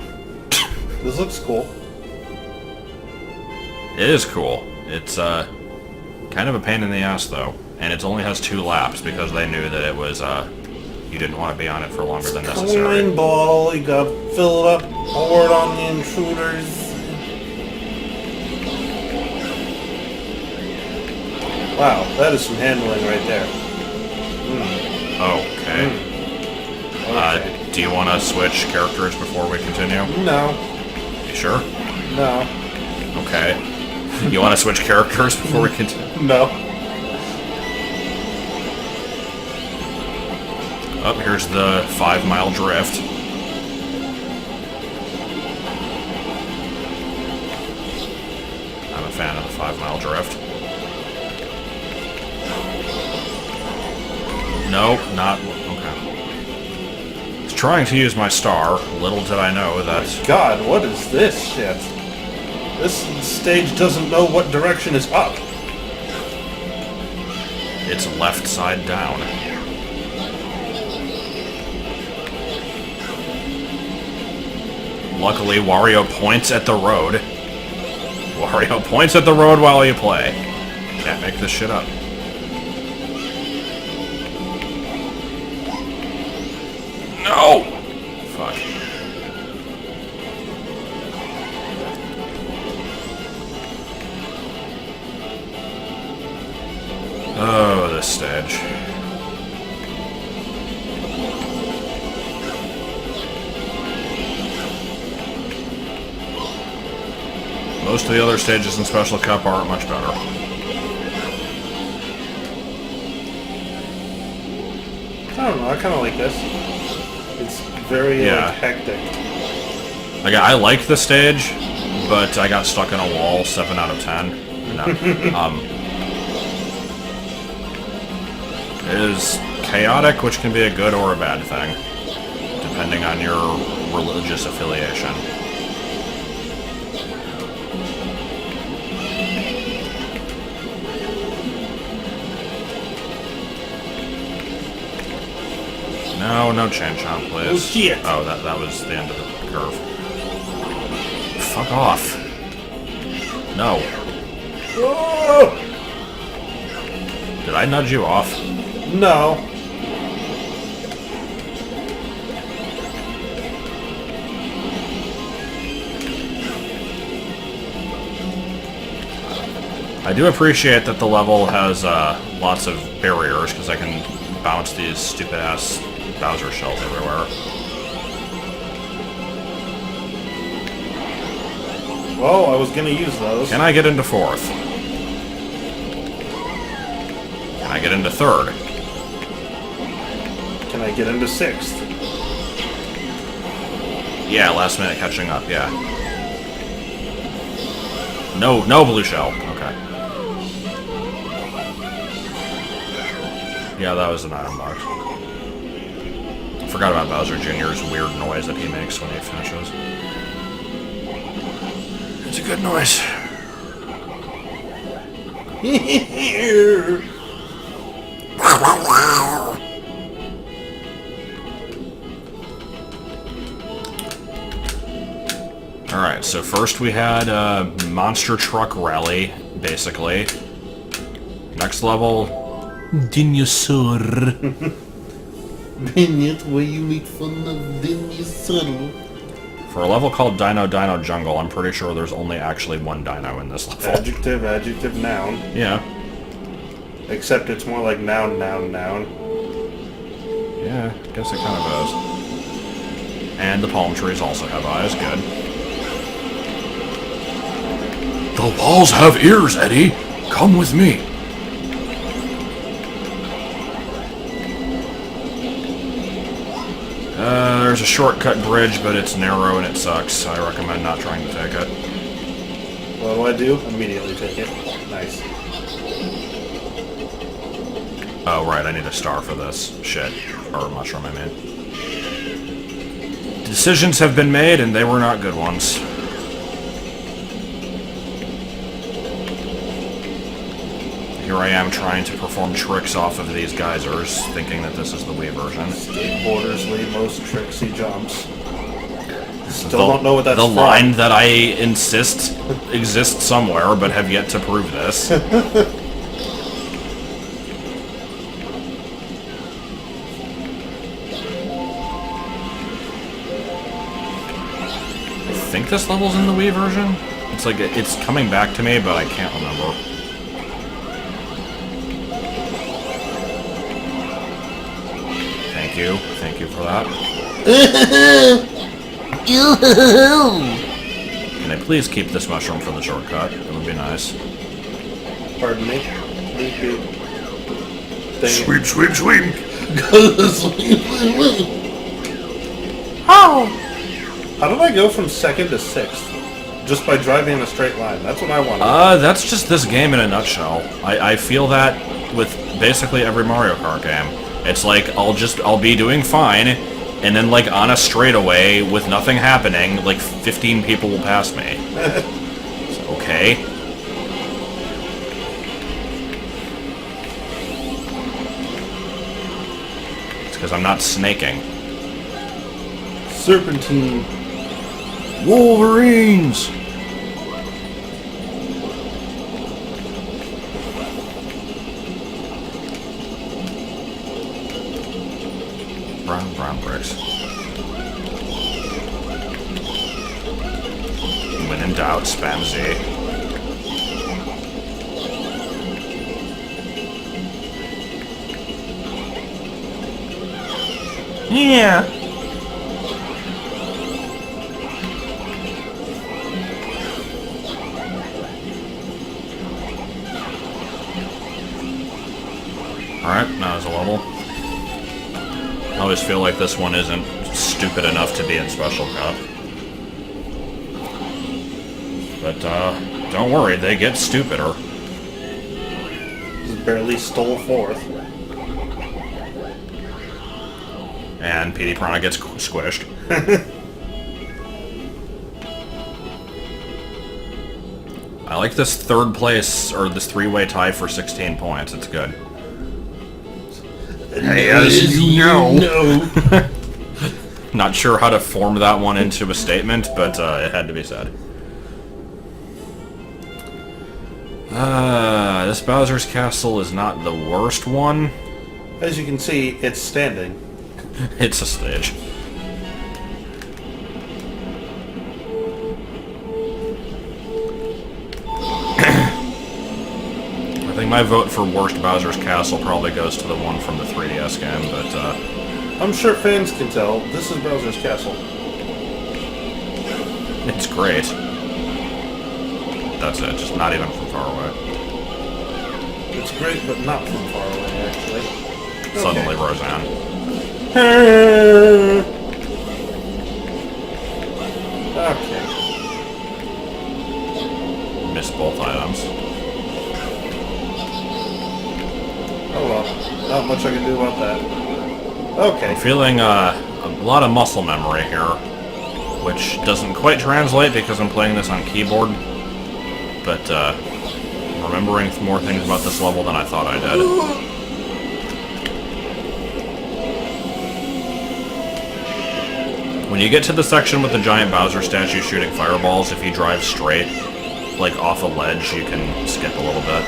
This looks cool. It is cool. It's, kind of a pain in the ass, though. And it only has 2 laps, because they knew that it was, you didn't want to be on it for longer than necessary. Clean ball, you gotta fill it up hard on the intruders. Wow, that is some handling right there. Okay. Okay. Do you want to switch characters before we continue? No. You sure? No. Okay. You want to switch characters before we continue? No. Oh, here's the 5-mile drift. I'm a fan of the 5-mile drift. No, not... Okay. I was trying to use my star. Little did I know that... God, what is this shit? This stage doesn't know what direction is up. It's left side down. Luckily, Wario points at the road. Wario points at the road while you play. Can't make this shit up. No! Fuck. Oh, this stage. Most of the other stages in Special Cup aren't much better. I don't know, I kind of like this. It's very Yeah. like, hectic. Like, I like the stage, but I got stuck in a wall 7 out of 10. No. It is chaotic, which can be a good or a bad thing, depending on your religious affiliation. No, no chain chomp, please. Oh, shit. Oh, that was the end of the curve. Fuck off. No. Oh! Did I nudge you off? No. I do appreciate that the level has lots of barriers, because I can bounce these stupid-ass Bowser shells everywhere. Well, I was gonna use those. Can I get into 4th? Can I get into 3rd? Can I get into 6th? Yeah, last minute catching up, yeah. No, no blue shell. Okay. Yeah, that was an item box. Forgot about Bowser Jr.'s weird noise that he makes when he finishes. It's a good noise. Alright, so first we had a monster truck rally, basically. Next level, Dinosaur. Vignette where you make fun of Dinosaur. For a level called Dino Jungle, I'm pretty sure there's only actually one dino in this level. Adjective, adjective, noun. Yeah. Except it's more like noun, noun, noun. Yeah, I guess it kind of is. And the palm trees also have eyes, good. The walls have ears, Eddie! Come with me! There's a shortcut bridge, but it's narrow and it sucks. I recommend not trying to take it. What do? Immediately take it. Nice. Oh, right, I need a star for this. Shit. Or mushroom, I mean. Decisions have been made, and they were not good ones. Here I am trying to perform tricks off of these geysers, thinking that this is the Wii version. Skateboarders lead most tricksy jumps. Still don't know what that's the from. line that I insist exists somewhere, but have yet to prove this. I think this level's in the Wii version. It's like it's coming back to me, but I can't remember. Thank you for that. Can I please keep this mushroom for the shortcut? It would be nice. Pardon me. Sweep, sweep, sweep. How did I go from second to sixth? Just by driving in a straight line. That's what I want. That's just this game in a nutshell. I feel that with basically every Mario Kart game. It's like, I'll be doing fine, and then, like, on a straightaway, with nothing happening, like, 15 people will pass me. So, okay. It's because I'm not snaking. Serpentine. Wolverines! Brown bricks. When in doubt, spam Z. Yeah. Alright, now there's a level. I always feel like this one isn't stupid enough to be in Special Cup. But, don't worry, they get stupider. Just barely stole fourth. And PD Piranha gets squished. I like this third place, or this three-way tie for 16 points. It's good. As you know. Not sure how to form that one into a statement, but it had to be said. This Bowser's Castle is not the worst one. As you can see, it's standing. It's a stage. I think my vote for worst Bowser's Castle probably goes to the one from the 3DS game, but I'm sure fans can tell. This is Bowser's Castle. it's great. That's it, just not even from far away. It's great, but not from far away, actually. Suddenly, Roseanne. Okay. Missed both items. Oh well. Not much I can do about that. Okay. I'm feeling a lot of muscle memory here, which doesn't quite translate because I'm playing this on keyboard, but I'm remembering more things about this level than I thought I did. When you get to the section with the giant Bowser statue shooting fireballs, if you drive straight, like off a ledge, you can skip a little bit.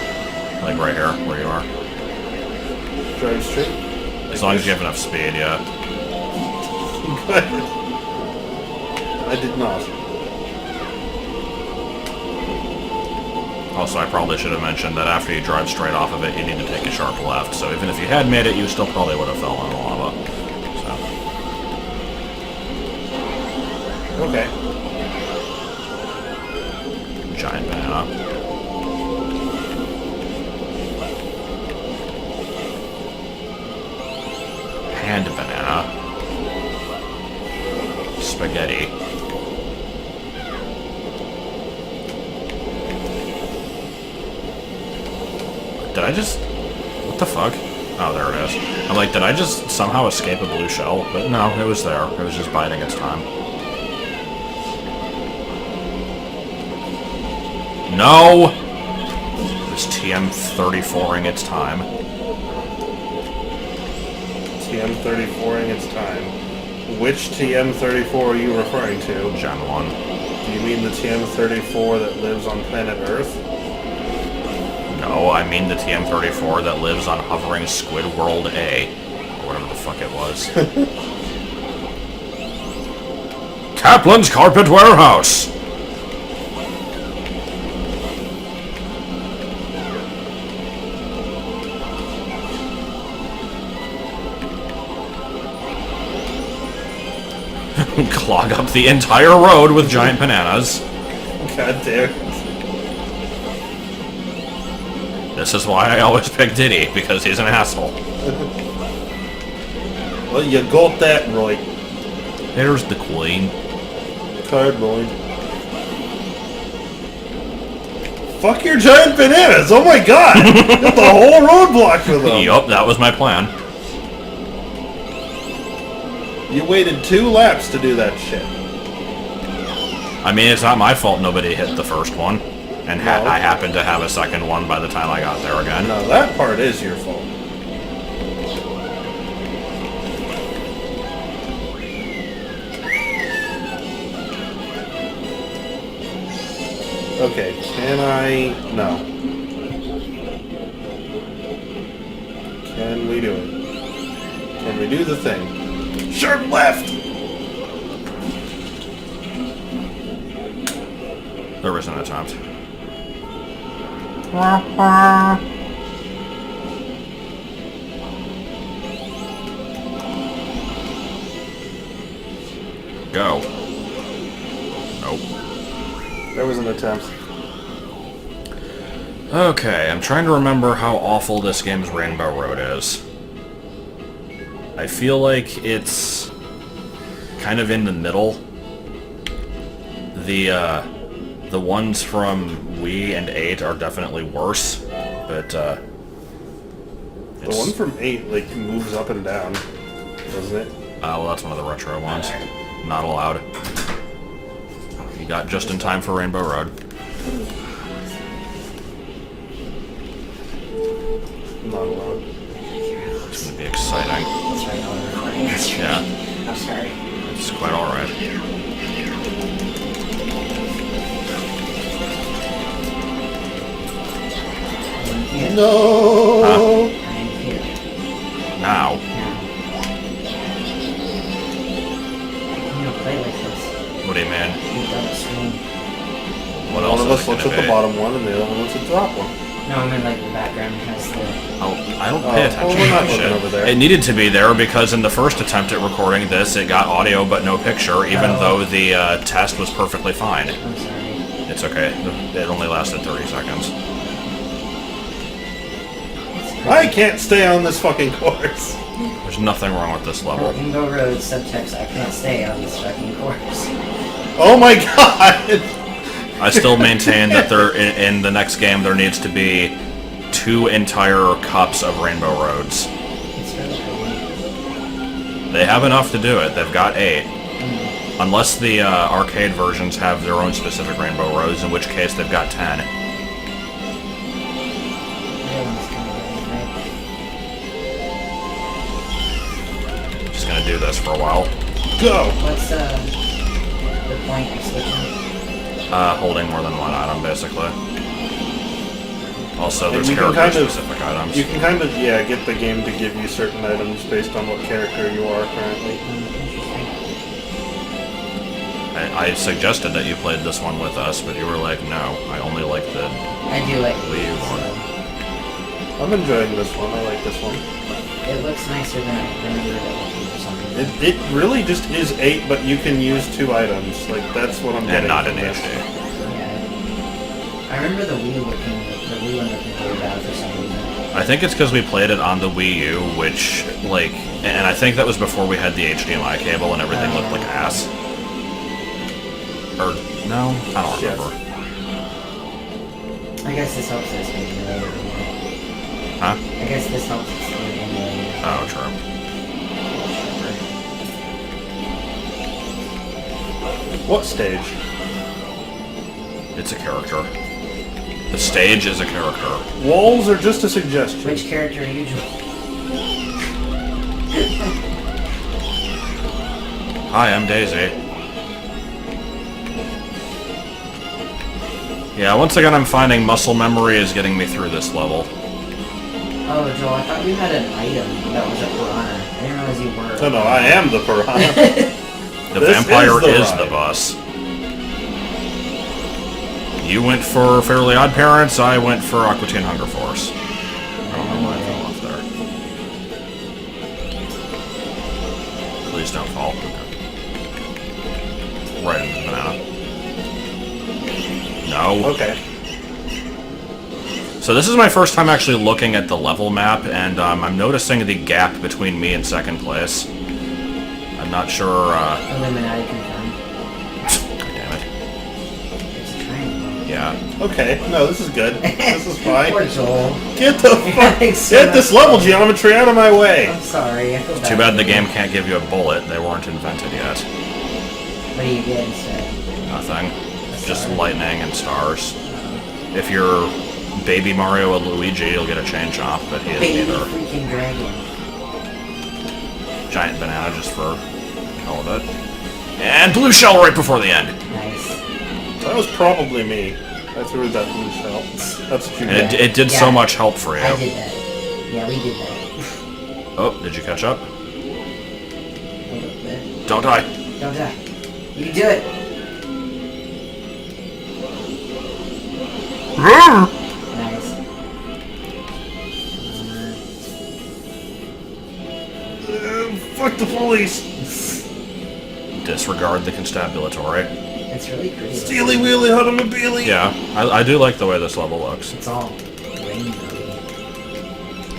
Like right here, where you are. Drive straight. As long as you have enough speed, yeah. Good. I did not. Also, I probably should have mentioned that after you drive straight off of it, you need to take a sharp left. So even if you had made it, you still probably would have fell in the lava. So. Okay. Giant banana. Hand banana. Spaghetti. Did I just... What the fuck? Oh, there it is. I'm like, did I just somehow escape a blue shell? But no, it was there. It was just biding its time. No! It was TM34ing its time. TM34ing its time. Which TM34 are you referring to? Gen 1. Do you mean the TM34 that lives on planet Earth? No, I mean the TM34 that lives on hovering Squid World A. Or whatever the fuck it was. Kaplan's Carpet Warehouse! Clog up the entire road with giant bananas. God damn it. This is why I always pick Diddy, because he's an asshole. Well, you got that right. There's the queen. Cardboard. Fuck your giant bananas! Oh my god! Got the whole road blocked with them! Yup, that was my plan. You waited 2 laps to do that shit. I mean, it's not my fault nobody hit the first one. And No. I happened to have a second one by the time I got there again. No, that part is your fault. Okay, can I... No. Can we do it? Can we do the thing? Sharp left! There was an attempt. Go. Nope. There was an attempt. Okay, I'm trying to remember how awful this game's Rainbow Road is. I feel like it's kind of in the middle. The ones from Wii and 8 are definitely worse, but The one from 8, like, moves up and down, doesn't it? well, that's one of the retro ones. Not allowed. You got just in time for Rainbow Road. Not allowed. It's gonna be exciting. Yeah, I'm sorry. it's quite alright. No! I'm here. Now. You don't play like this. What do you mean? You double screen. What else One of is us it looks gonna at the be? bottom one and the other one looks at the top one. No, I mean like the background has the... Oh, I don't Oh, pay well, attention we're to not that looking shit. over there. It needed to be there because in the first attempt at recording this, it got audio but no picture, even though the test was perfectly fine. I'm sorry. It's okay. It only lasted 30 seconds. I can't stay on this fucking course. There's nothing wrong with this level. Rainbow Road, subtext, I can't stay on this fucking course. Oh my god! I still maintain that there in the next game there needs to be 2 entire cups of Rainbow Roads. It's really cool. They have enough to do it. They've got 8. Unless the arcade versions have their own specific Rainbow Roads, in which case they've got 10. Just gonna do this for a while. Go! What's the point of switching? Holding more than one item, basically. Also, there's you can kind of- character-specific items. You can kind of, yeah, get the game to give you certain items based on what character you are currently. Interesting. I suggested that you played this one with us, but you were like, no, I only like the... I do like Wii U one. I'm enjoying this one. I like this one. It looks nicer than I remember it looking for some reason. It really just is 8, but you can use 2 items. Like, that's what I'm And getting not from in this. HD. Yeah. I remember the Wii one looking really bad for some reason. I think it's because we played it on the Wii U, which, like... And I think that was before we had the HDMI cable and everything looked like ass. Or, no? I don't Yes. remember. I guess this helps us make it a little bit more. Huh? I guess this helps us make it emulator. Oh, true. What stage? It's a character. The stage is a character. Walls are just a suggestion. Which character are you doing? Hi, I'm Daisy. Yeah, once again I'm finding muscle memory is getting me through this level. Oh, Joel, I thought you had an item that was a piranha. I didn't realize you were. No, I am the piranha. The This vampire is is the the ride. boss. You went for Fairly Odd Parents, I went for Aqua Teen Hunger Force. I don't know why I fell off there. Please don't fall. Okay. Right into the banana. No. Okay. So this is my first time actually looking at the level map, and I'm noticing the gap between me and second place. I'm not sure, Illuminati confirmed. God damn it. It's a triangle. Yeah. Okay. No, this is good. This is fine. Poor Joel. Get the fuck... Having so Get much this level fun. geometry out of my way! I'm sorry, I feel bad. Too bad the for you. game can't give you a bullet. They weren't invented yet. What do you get instead? Nothing. Just Sorry. lightning and stars. If you're Baby Mario and Luigi, you'll get a chain chomp, but he is Baby neither. freaking dragon. Giant banana just for all of it. And blue shell right before the end. Nice. That was probably me. I threw that blue shell. That's what you And get. it did so Yeah. much help for I you. did that. Yeah, we did that. Oh, did you catch up? Hold up there. Don't die. Don't die. You can do it. Nice. Fuck the police! Disregard the constabulatory. It's really pretty. Steely wheelie automobile! Yeah, I do like the way this level looks. It's all rainbow.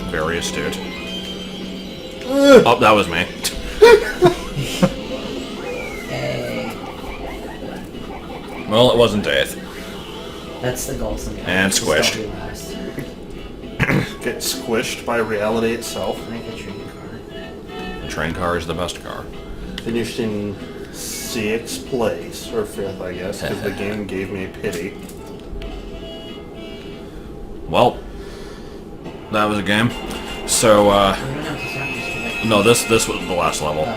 Very astute. Oh, that was me. Hey. Well, it wasn't Daith. That's the goal sometimes. And Just squished. don't be last. Get squished by reality itself. Make a train car. The train car is the best car. Finished in 6th place, or 5th, I guess, because the game gave me pity. Well, that was a game. So, We don't have to stop just to no, this was the last level.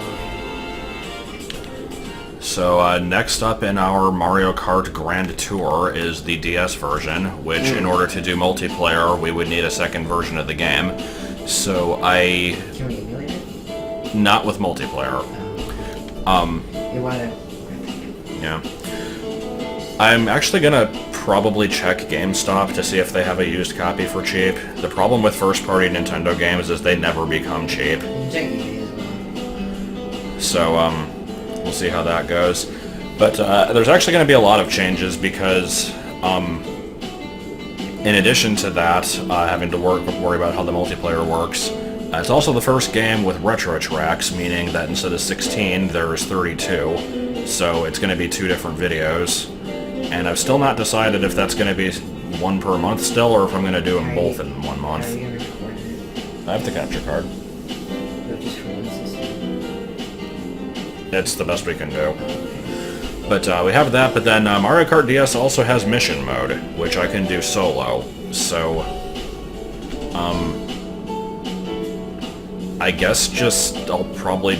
So, next up in our Mario Kart Grand Tour is the DS version, which in order to do multiplayer, we would need a second version of the game. So, Can we emulate it? not with multiplayer. You wanna... Yeah. I'm actually gonna probably check GameStop to see if they have a used copy for cheap. The problem with first-party Nintendo games is they never become cheap. You can check eBay as well. So, we'll see how that goes. But there's actually going to be a lot of changes because, in addition to that, having to worry about how the multiplayer works, it's also the first game with retro tracks, meaning that instead of 16, there's 32. So it's going to be 2 different videos. And I've still not decided if that's going to be one per month still, or if I'm going to do them both in 1 month. Are you gonna record it? I have the capture card. Or just for one system? It's the best we can do. But we have that, but then Mario Kart DS also has mission mode, which I can do solo. So, I guess just I'll probably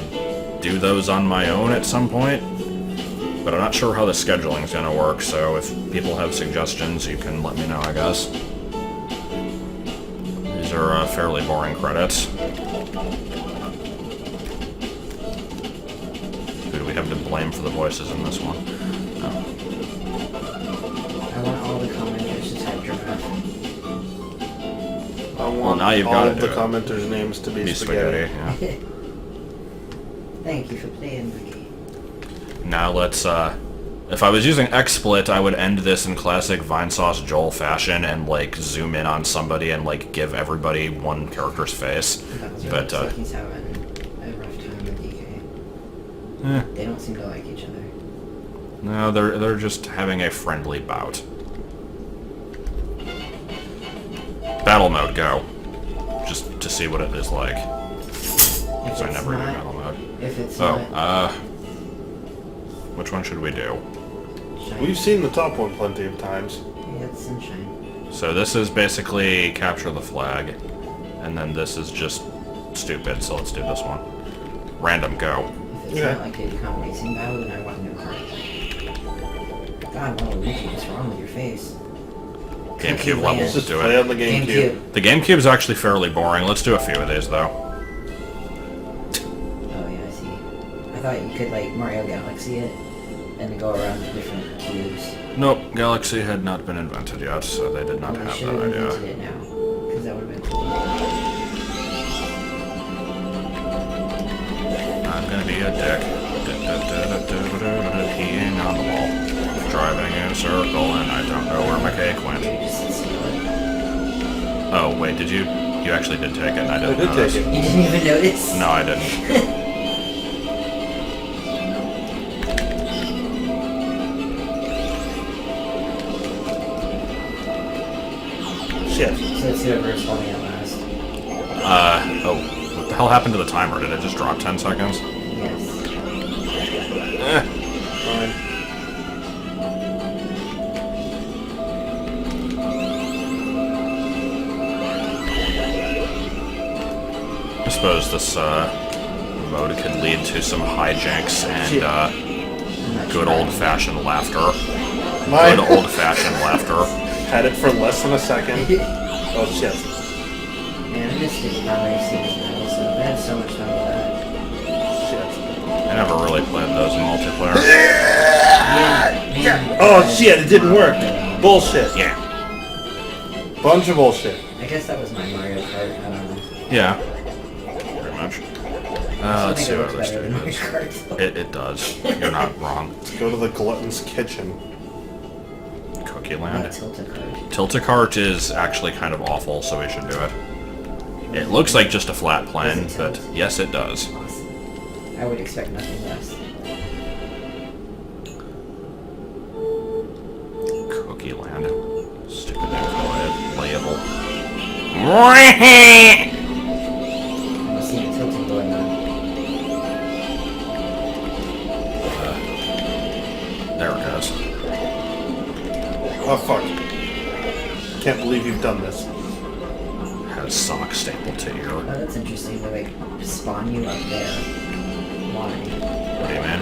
do those on my own at some point. But I'm not sure how the scheduling's gonna work, so if people have suggestions, you can let me know, I guess. These are fairly boring credits. Who do we have to blame for the voices in this one? Oh. I want all the commenters to type giraffe. I want now you've all gotta of do the it. commenters' names to be Be spaghetti. spaghetti, yeah. Thank you for playing the game. Now let's, if I was using XSplit, I would end this in classic Vinesauce Joel fashion and, like, zoom in on somebody and, like, give everybody one character's face. But, Looks like he's having a rough time with DK. They don't seem to like each other. no, they're just having a friendly bout. Battle mode, go. Just to see what it is like. If So I it's never do not, battle mode. if it's Oh, not, which one should we do? shine. We've seen the top one plenty of times. Yeah, it's sunshine. So this is basically capture the flag, and then this is just stupid, so let's do this one. Random, go. If it's Yeah. not like Diddy Kong Racing Battle, then I want to know Kart. God, Waluigi, what's wrong with your face? GameCube Cookie levels, Land. Just do play it. on the GameCube. The GameCube's actually fairly boring. Let's do a few of these, though. Oh yeah, I see. I thought you could like Mario Galaxy it, and then go around the different cubes. Nope, Galaxy had not been invented yet, so they did not Well, they have should that have invented idea. it now, because that would have been cool. I'm gonna be a dick. Peeing on the wall. Driving in a circle, and I don't know where my cake went. You just steal it. Oh, wait, did you? You actually did take it, and I I didn't did notice. take it. You didn't even notice? No, I didn't. Shit. So it's whoever's holding it last. Oh, what the hell happened to the timer? Did it just drop 10 seconds? Yes. Eh. Fine. I suppose this, mode could lead to some hijinks and, I'm not good sure. old-fashioned laughter. Mine Good old-fashioned laughter. had it for less than a second. Oh shit. Man, I missed Diddy Kong Racing Battle, so I had so much fun with that. Shit. I never really played those in multiplayer. Yeah. Oh shit, it didn't work. Bullshit. Yeah. Bunch of bullshit. I guess that was my Mario Kart. I don't know. Yeah. Pretty much. I Let's think see it what looks other better than Mario stupid Kart. It does. You're not wrong. Go to the glutton's kitchen. Cookie Not Land. Tilt-A-Kart. Tilt-A-Kart is actually kind of awful, so we should do it. It looks like just a flat plane, Does it but tilt? yes, it does. Awesome. I would expect nothing less. Cookie Land. Stupid playable. I see the tilting going on. There it goes. Oh fuck. Can't believe you've done this. Has Sonic stapled to ear. Oh, that's interesting. They like spawn you up there. Why? What do you mean?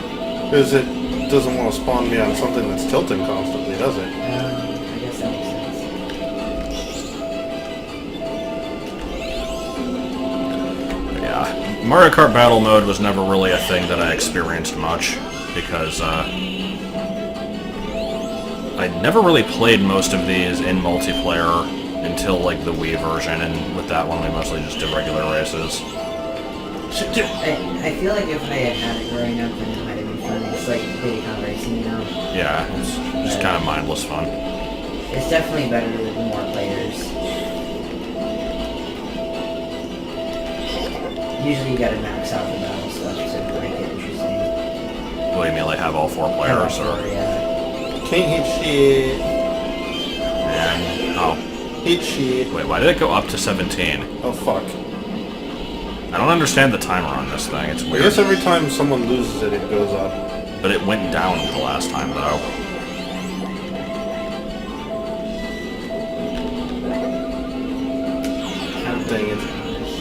Because it doesn't want to spawn me on something that's tilting constantly, does it? I guess that makes sense. Yeah. Mario Kart Battle Mode was never really a thing that I experienced much, because, I never really played most of these in multiplayer until, like, the Wii version, and with that one we mostly just did regular races. I feel like if I had had it growing up, then it might have been fun. It's like Diddy Kong Racing, you know? Yeah, it's just kind of mindless fun. It's definitely better with more players. Usually you gotta max out the battle stuff to make it interesting. What do you mean, like, have all 4 players, or... Yeah. Can't hit shit. And... Oh. Hit shit. Wait, why did it go up to 17? Oh fuck. I don't understand the timer on this thing, it's I weird. guess every time someone loses it, it goes up. But it went down the last time, though. Can't Dang believe it. you found this.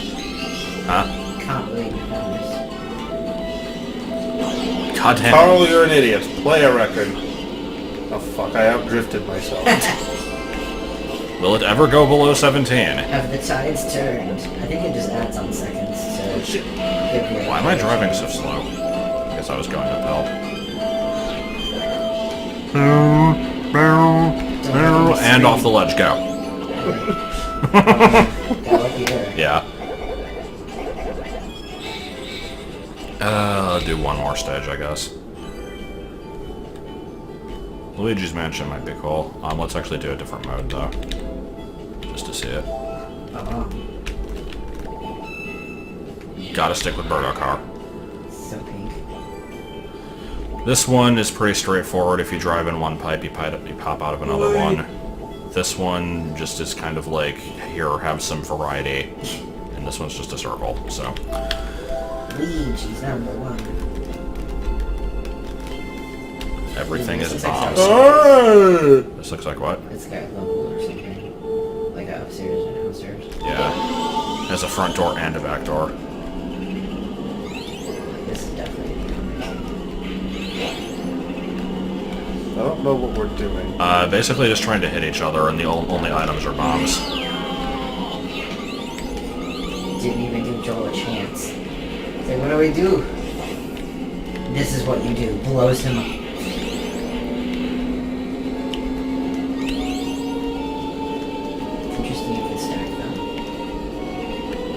Huh? Can't believe you found this. Goddamn. Carl, you're an idiot. Play a record. Oh fuck, I outdrifted myself. Will it ever go below 17? Have the tides turned? I think it just adds on seconds, so... Shit. Why am I driving so slow? I guess I was going uphill. And off the ledge, go. Got lucky there. Yeah. I'll do one more stage, I guess. Luigi's Mansion might be cool. Let's actually do a different mode, though. Just to see it. Gotta stick with Birdo Car. So pink. This one is pretty straightforward. If you drive in one pipe, you pop out of another one. This one just is kind of like, here, have some variety. and this one's just a circle, so... Luigi's number 1. Everything This is looks like bombs. Oh! This looks like what? It's got a level or something. Like a upstairs and downstairs. Yeah. There's a front door and a back door. This is definitely I don't know what we're doing. Basically just trying to hit each other, and the only items are bombs. Didn't even give Joel a chance. It's like, what do we do? This is what you do. Blows him up. It's interesting you can stack them.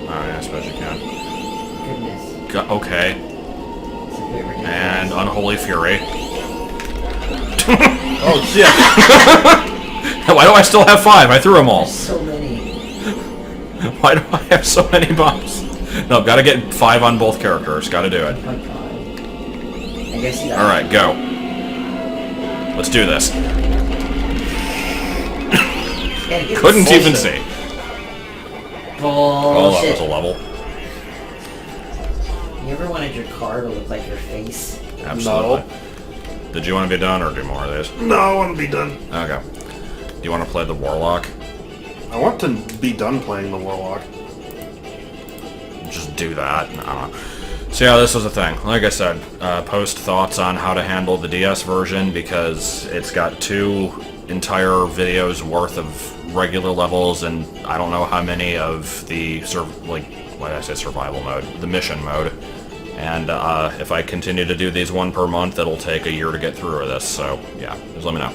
Alright, I suppose you can. Goodness. Okay. It's a bit ridiculous. And Unholy Fury. Oh shit! Why do I still have 5? I threw them all. There's so many. Why do I have so many bombs? No, gotta get 5 on both characters. Gotta do it. Oh my god. I guess you got Alright, go. Let's do this. Couldn't even Bullshit. see. Oh, that was Bullshit. a level. You ever wanted your car to look like your face? Absolutely. Did you want to be done, or do more of these? No, I want to be done. Okay. Do you want to play the Warlock? I want to be done playing the Warlock. Just do that. I don't know. So yeah, this was a thing. Like I said, post thoughts on how to handle the DS version, because it's got 2 entire videos worth of regular levels, and I don't know how many of the why did I say survival mode? The mission mode. And if I continue to do these 1 per month, it'll take a year to get through this. So yeah, just let me know.